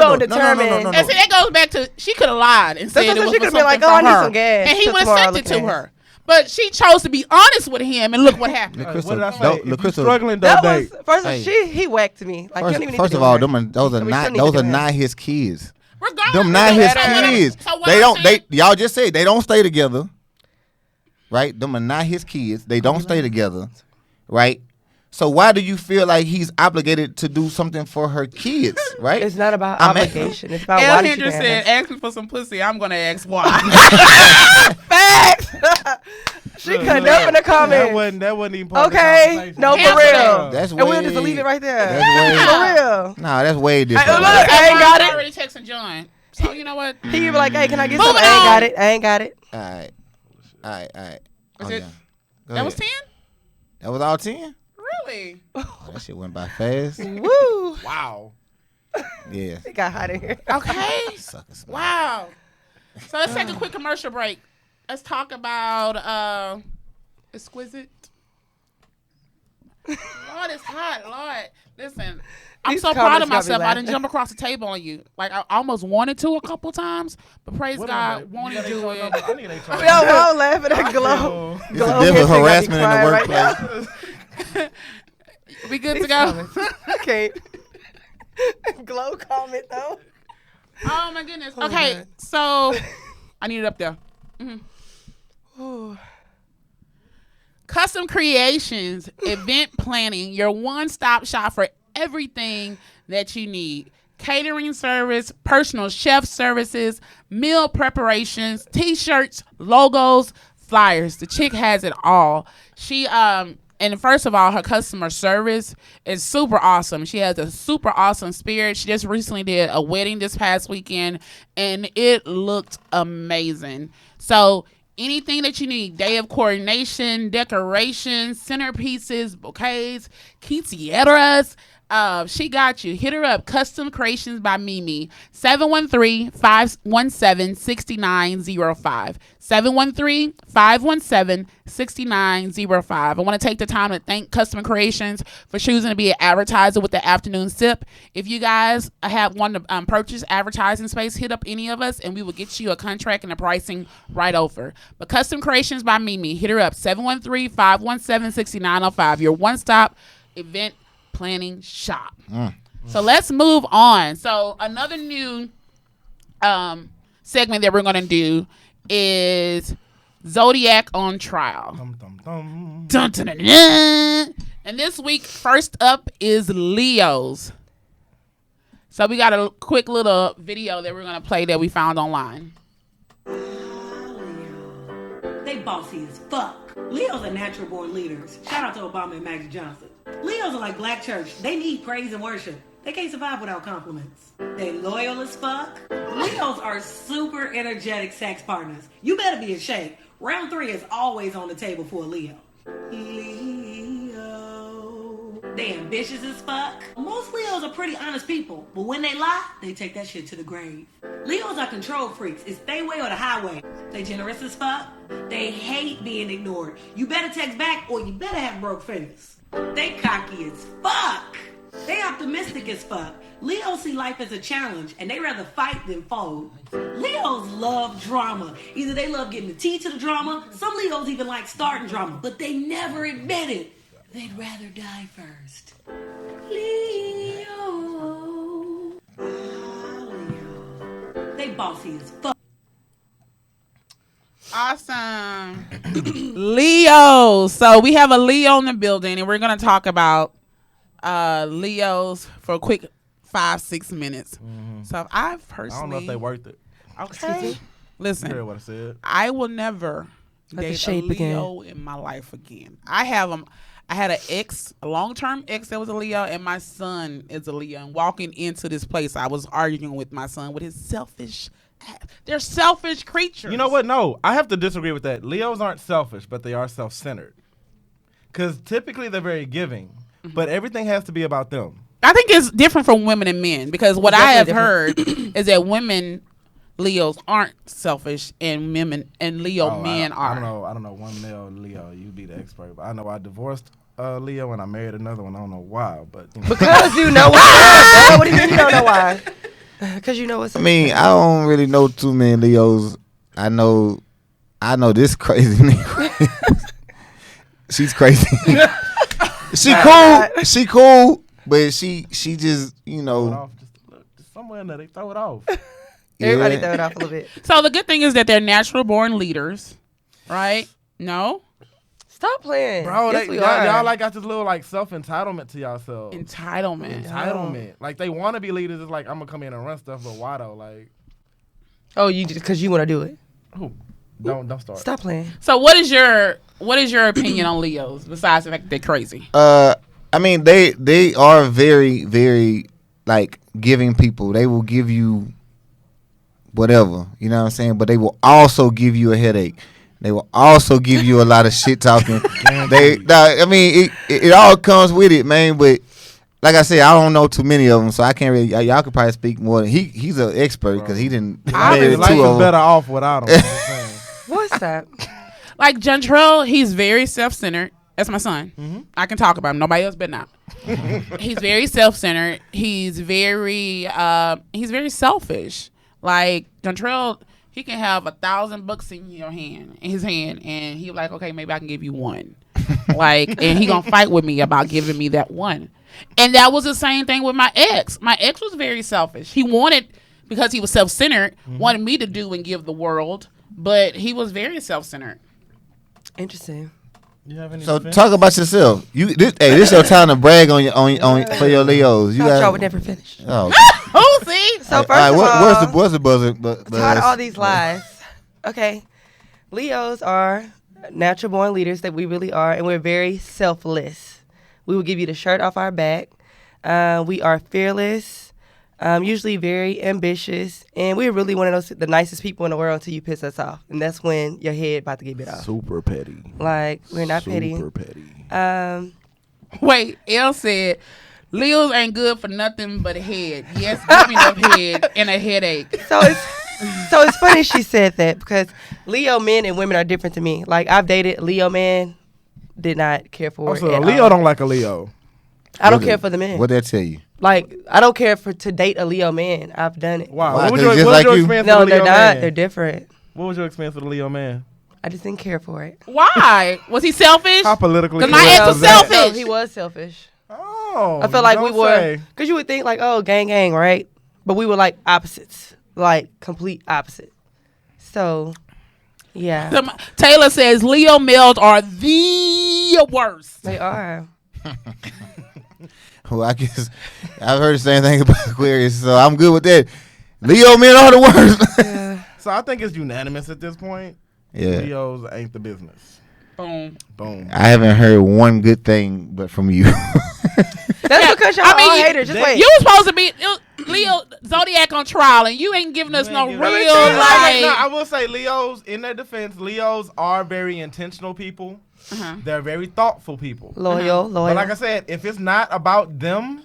gonna determine. no. And see, that goes back to she could have lied and said That's it what was she for could've been like, something oh, I for need her. some gas And he till would have tomorrow sent it to looking her. But she chose to be honest with him, and look what happened. What did I LaCrystal, say? If you struggling, don't That date. was first. Hey. He whacked me. Like, you don't even need First to of do all, that. those are We not still need to do that. not his kids. Regardless, Them not his so what I'm- kids. so what They I'm don't. saying- Y'all just said they don't stay together. Right? Them are not his kids. They don't stay together. Right? So why do you feel like he's obligated to do something for her kids? Right? It's not about I'm obligation. It's about El why did you Hendra said, ask? ask me for some pussy. I'm going to ask why. Facts. She cut up in the comments. That wasn't even part Okay, of the no, conversation. for real. That's And we'll way- just leave it right there. That's way- For real. Nah, that's way different. look, Right? I ain't got it. already texting John. So you know what? He be like, hey, can I get Moving some? I ain't on. got it. I ain't got it. All right. Was Oh, it- yeah. Go That was ahead. 10? That was all 10? Really? Oh, that shit went by fast. Woo. Wow. Yeah. It got hot in here. Okay. Suckers. Wow. So let's take a quick commercial break. Let's talk about Exquisite. Lord, it's hot. Lord, listen. I'm These so proud of comments got me myself. I laughing. didn't jump across the table on you. Like I almost wanted to a couple times, but praise What God, is won't that? he You do got it? HR number? I need HR Yo, I'm laughing at Glow. number. It's Glow a different History got me harassment in the crying right workplace. We good to These go? comments. I can't. Glow comment though. Oh my goodness. Oh, Okay, God. so I need it up there. Ooh. Custom Creations event planning, your one-stop shop for everything that you need. Catering service, personal chef services, meal preparations, t-shirts, logos, flyers. The chick has it all. She and first of all, her customer service is super awesome. She has a super awesome spirit. She just recently did a wedding this past weekend and it looked amazing. So anything that you need, day of coordination, decorations, centerpieces, bouquets, quinceañeras, she got you. Hit her up. Custom Creations by Mimi. 713-517-6905. 713-517-6905. I want to take the time to thank Custom Creations for choosing to be an advertiser with the Afternoon Sip. If you guys want to purchase advertising space, hit up any of us and we will get you a contract and the pricing right over. But Custom Creations by Mimi, hit her up. 713-517-6905. Your one-stop event planning shop. So let's move on. So another new segment that we're going to do is Zodiac on Trial. Dum, dum, dum. Dun, dun, dun, dun. And this week, first up is Leos. So we got a quick little video that we're going to play that we found online. They bossy as fuck. Leos are natural born leaders. Shout out to Obama and Magic Johnson. Leos are like black church. They need praise and worship. They can't survive without compliments. They loyal as fuck. Leos are super energetic sex partners. You better be in shape. Round 3 is always on the table for a Leo. Leo. They ambitious as fuck. Most Leos are pretty honest people, but when they lie, they take that shit to the grave. Leos are control freaks. It's they way or the highway. They generous as fuck. They hate being ignored. You better text back or you better have broke fingers. They cocky as fuck. They optimistic as fuck. Leos see life as a challenge and they rather fight than fold. Leos love drama. Either they love getting the tea to the drama, some Leos even like starting drama, but they never admit it. They'd rather die first. Leo. They bossy as fuck. Awesome. Leo. So we have a Leo in the building and we're going to talk about Leos for a quick 5-6 minutes. So I personally I don't know if they worth it. Okay. You Listen, heard what I said. I will never Let the date a shade Leo in my life again. I had an ex, a long-term ex that was a Leo, and my son is a Leo. And walking into this place, I was arguing with my son with his selfish. They're selfish creatures. You know what? No, I have to disagree with that. Leos aren't selfish, but they are self-centered. Because typically they're very giving, but everything has to be about them. I think it's different from women and men because what It's I have definitely heard is that women Leos aren't selfish and women and Leo men are. I don't know one male Leo. You be the expert, but I know I divorced Leo and I married another one. I don't know why, but Because you know what's up. What do you mean you don't know why? Because you know what's up. I mean, I don't really know too many Leos. I know this crazy nigga. She's crazy. She cool, but she just, you know. Just somewhere in there, they throw it off. Everybody throw it off a little bit. So the good thing is that they're natural born leaders, right? No? Stop playing. Bro, Yes, y'all like got this little like self-entitlement to yourself. Entitlement. Like they want to be leaders. It's like, I'm going to come in and run stuff, but why though? Like, Oh, you just because you want to do it. who? Don't start. Stop playing. So what is your opinion on Leos besides the fact that they're crazy? I mean, they are very, very like giving people. They will give you whatever, you know what I'm saying? But they will also give you a headache. They will also give you a lot of shit talking. I mean, it all comes with it, man. But like I said, I don't know too many of them, so I can't really. Y'all could probably speak more. He's an expert because he didn't. His life is better off without him. What's that? Like Jantrell, he's very self-centered. That's my son. Mm-hmm. I can talk about him. Nobody else but not. He's very self-centered. He's very selfish. Like Jantrell, he can have 1,000 books in his hand, and he like, okay, maybe I can give you one. Like, and he gonna fight with me about giving me that one. And that was the same thing with my ex. My ex was very selfish. He wanted, because he was self-centered, wanted me to do and give the world, but he was very self-centered. Interesting. You have any So defense? talk about yourself. This your time to brag on for your Leos. You Thought y'all would never finish. Oh, Oh, see? So first of all, what's the buzzer? tired of all these lies. Okay, Leos are natural born leaders that we really are, and we're very selfless. We will give you the shirt off our back. We are fearless, usually very ambitious, and we're really one of the nicest people in the world until you piss us off, and that's when your head about to get bit off. Super petty. Like, we're not petty. Super petty. Wait, Elle said, Leos ain't good for nothing but a head. Yes, give me enough head and a headache. So it's funny she said that because Leo men and women are different to me. Like, I've dated Leo men, did not care for it. So at Leo all. don't like a Leo. I don't care for the men. What'd that tell you? Like, I don't care to date a Leo man. I've done it. Wow. Why? What was 'Cause your, just what was like your you? experience No, with a they're Leo not. man? They're different. What was your experience with a Leo man? I just didn't care for it. Why? Was he selfish? How politically 'Cause my correct ex was is that? selfish. No, he was selfish. Oh. I felt like we don't were, say. because you would think like, oh, gang, right? But we were like opposites, like complete opposite. So, yeah, Taylor says Leo males are the worst. they are. Well, I guess I've heard the same thing about Aquarius, so I'm good with that. Leo men are the worst. Yeah. So I think it's unanimous at this point. Yeah. Leos ain't the business. Boom. Boom. I haven't heard one good thing but from you. That's because y'all all haters. Just wait. You was supposed to be Leo Zodiac on trial, and you ain't giving us no real No, like. I will say Leos, in their defense, Leos are very intentional people. They're very thoughtful people. Loyal. But like I said, if it's not about them,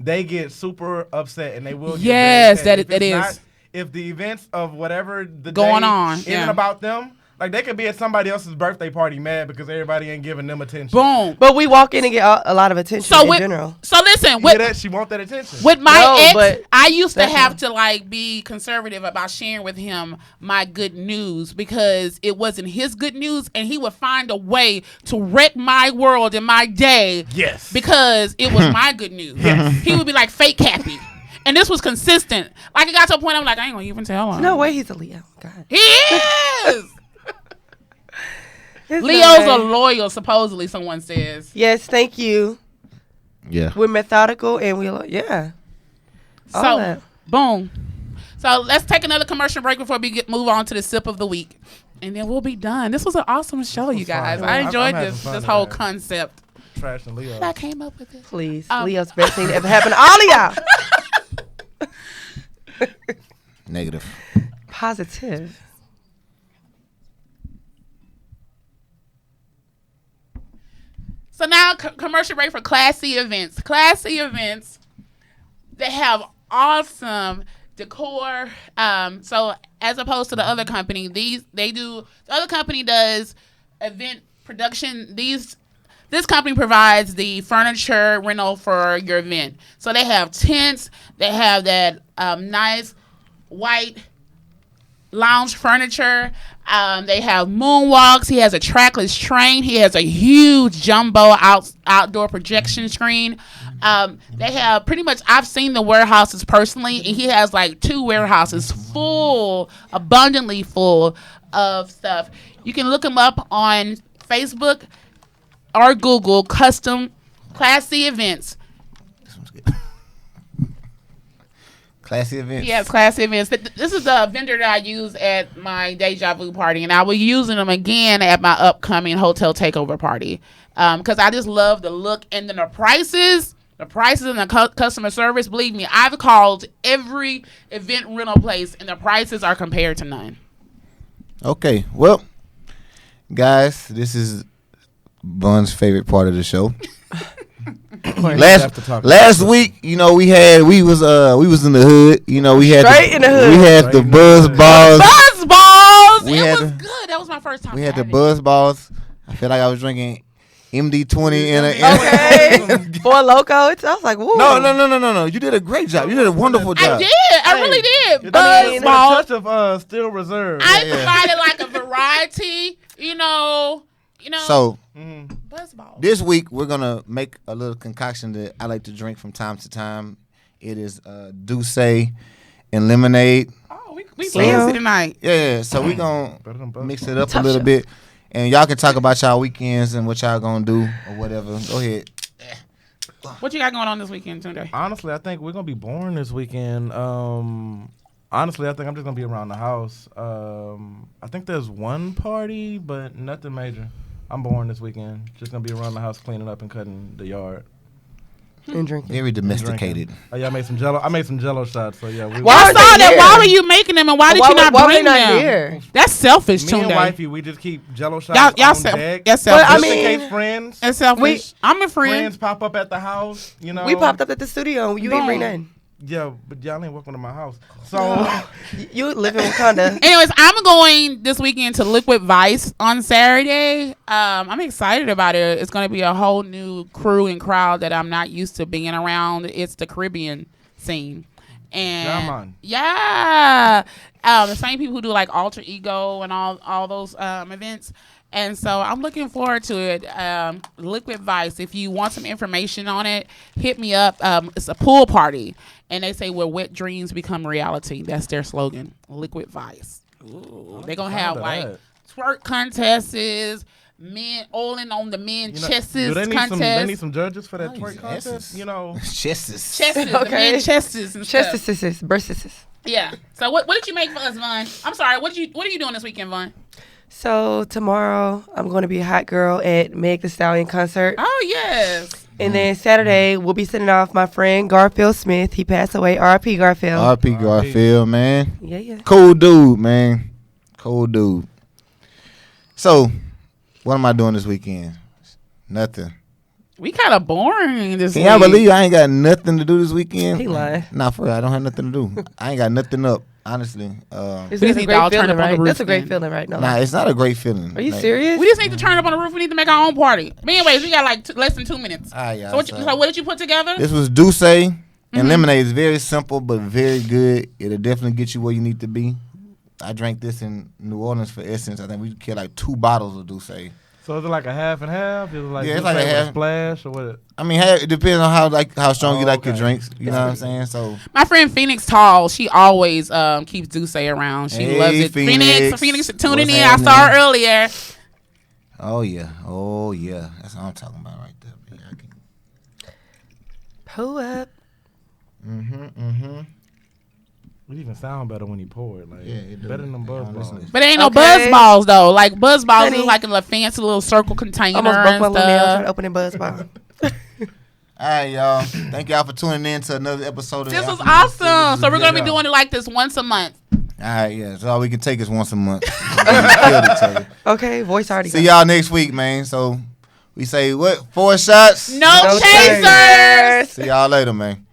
they get super upset and they will. Get Yes, very upset. that If is. it's not- If the events of whatever the Going day on, isn't yeah. about them, like they could be at somebody else's birthday party mad because everybody ain't giving them attention. Boom. But we walk in and get a lot of attention in general. So listen, Yeah, that she want that attention. with my No, ex, but I used to that's have not- to like be conservative about sharing with him my good news because it wasn't his good news, and he would find a way to wreck my world and my day. Yes. Because it was my good news. He would be like fake happy, and this was consistent. Like it got to a point I'm like, I ain't gonna even tell him. No way he's a Leo. God. He is. There's no Leos way. are loyal, supposedly. Someone says. Yes, thank you. Yeah. We're methodical and yeah. All So, that. boom. So let's take another commercial break before we move on to the sip of the week, and then we'll be done. This was an awesome show, you guys. fun. I I'm enjoyed having this fun this whole today. concept. Trash and Leos. I came up with this. Please. Um, Leo's best thing to ever happen to all of y'all. Negative. Positive. So now commercial break for Classy Events. Classy Events, they have awesome decor. So as opposed to the other company, the other company does event production. These This company provides the furniture rental for your event. So they have tents. They have that nice white lounge furniture. They have moonwalks. He has a trackless train. He has a huge jumbo outdoor projection screen. They have pretty much, I've seen the warehouses personally, and he has like 2 warehouses full, abundantly full of stuff. You can look him up on Facebook or Google Custom Classy Events. This one's good. Classy Events. Yes, Classy Events. This is the vendor that I use at my Deja Vu party, and I will be using them again at my upcoming hotel takeover party because I just love the look and then the prices. The prices and the customer service. Believe me, I've called every event rental place, and the prices are compared to none. Okay, well, guys, this is Bun's favorite part of the show. Last week, you know, we was in the hood. You know, we had in the hood. We had the buzz balls. Buzz balls. We It had was the- good. That was my first time. We had the having it. buzz balls. I feel like I was drinking MD-20 in a. Okay. For Loco. I was like, woo. No. You did a great job. You did a wonderful job. I did. I really did. It's Buzz a balls. touch of Still Reserve. I Yeah. provided like a variety. You know. So Buzz balls. this week we're gonna make a little concoction that I like to drink from time to time. It is Douce and lemonade. Oh, we So- fancy tonight. Yeah. So we gonna Better than Buzz mix Balls. it up Tough a little shot. bit, and y'all can talk about y'all weekends and what y'all gonna do or whatever. Go ahead. What you got going on this weekend, Tunde? Honestly, I think we're gonna be boring this weekend. Honestly, I think I'm just gonna be around the house. I think there's one party, but nothing major. I'm boring this weekend. Just gonna be around the house, cleaning up and cutting the yard. And drinking. Very domesticated. Oh yeah, I made some Jello. I made some Jello shots. So yeah, we Why I are saw they that. here? Why were you making them, and why did you not why bring we not them? here? That's selfish, me Tunde. and wifey, we just keep Jello shots Y'all on self- deck. that's But selfish. I Just mean- in case friends, That's selfish. I'm a friend. friends pop up at the house. You know, We popped up at the studio. You ain't bring nothing. Yeah, but y'all ain't welcome to my house. So You live in Wakanda. Anyways, I'm going this weekend to Liquid Vice on Saturday. I'm excited about it. It's going to be a whole new crew and crowd that I'm not used to being around. It's the Caribbean scene. And man. yeah, the same people who do like Alter Ego and all those events. And so I'm looking forward to it. Liquid Vice. If you want some information on it, hit me up. It's a pool party, and they say where wet dreams become reality. That's their slogan. Liquid Vice. Ooh, they're gonna have of like that. twerk contests, men oiling on the men chests do they need contest. they need some judges for that Nice twerk contest? asses. You know, Chesses, Chesses. the Okay. men chesses and stuff. Chest breasts. Yeah. So what did you make for us, Vaughn? I'm sorry. What are you doing this weekend, Vaughn? So tomorrow I'm going to be a hot girl at Meg Thee Stallion concert. Oh yes. And then Saturday we'll be sending off my friend Garfield Smith. He passed away. R.I.P. Garfield. R.P. Garfield, man. Yeah. Cool dude, man. Cool dude. So, what am I doing this weekend? Nothing. We kind of boring this Can week. y'all believe I ain't got nothing to do this weekend? He lying. Nah, for real, I don't have nothing to do. I ain't got nothing up, honestly. It's We just a need to all great turn feeling, up on the right? roof That's a great then. feeling, right? No, Nah, it's not a great feeling. Are you Like, serious? We just need to turn up on the roof. We need to make our own party. But anyways, we got like less than 2 minutes. All right, y'all, So what did you put together? This was Douce and lemonade. It's very simple but very good. It'll definitely get you where you need to be. I drank this in New Orleans for Essence. I think we killed like 2 bottles of Douce. so is it like a half and half? Is it like Yeah, it's just like a with half. splash or what? I mean, hey, it depends on how strong you like your okay. drinks. You know what I'm saying? So My friend Phoenix Tall, she always keeps Douce around. She Hey, loves it. Phoenix. Phoenix tuning What's in. I saw her happening? earlier. oh yeah, that's what I'm talking about right there. Man. I can- Pull up. It even sound better when you pour it. Like Yeah, it better does. than buzz Yeah, balls. listen. But it ain't no Okay. buzz balls though. Like buzz balls Honey. is like a little fancy little circle container Almost broke my and little nail trying to stuff. open a buzz ball. All right, y'all. Thank y'all for tuning in to another episode of This was Afternoon Food. awesome. So we're gonna be Yeah. doing it like this once a month. All right, yeah. So all we can take is once a month. We killed each other. Okay, voice already. See y'all next week, man. So we say what? 4 shots. No No chasers. chasers. See y'all later, man.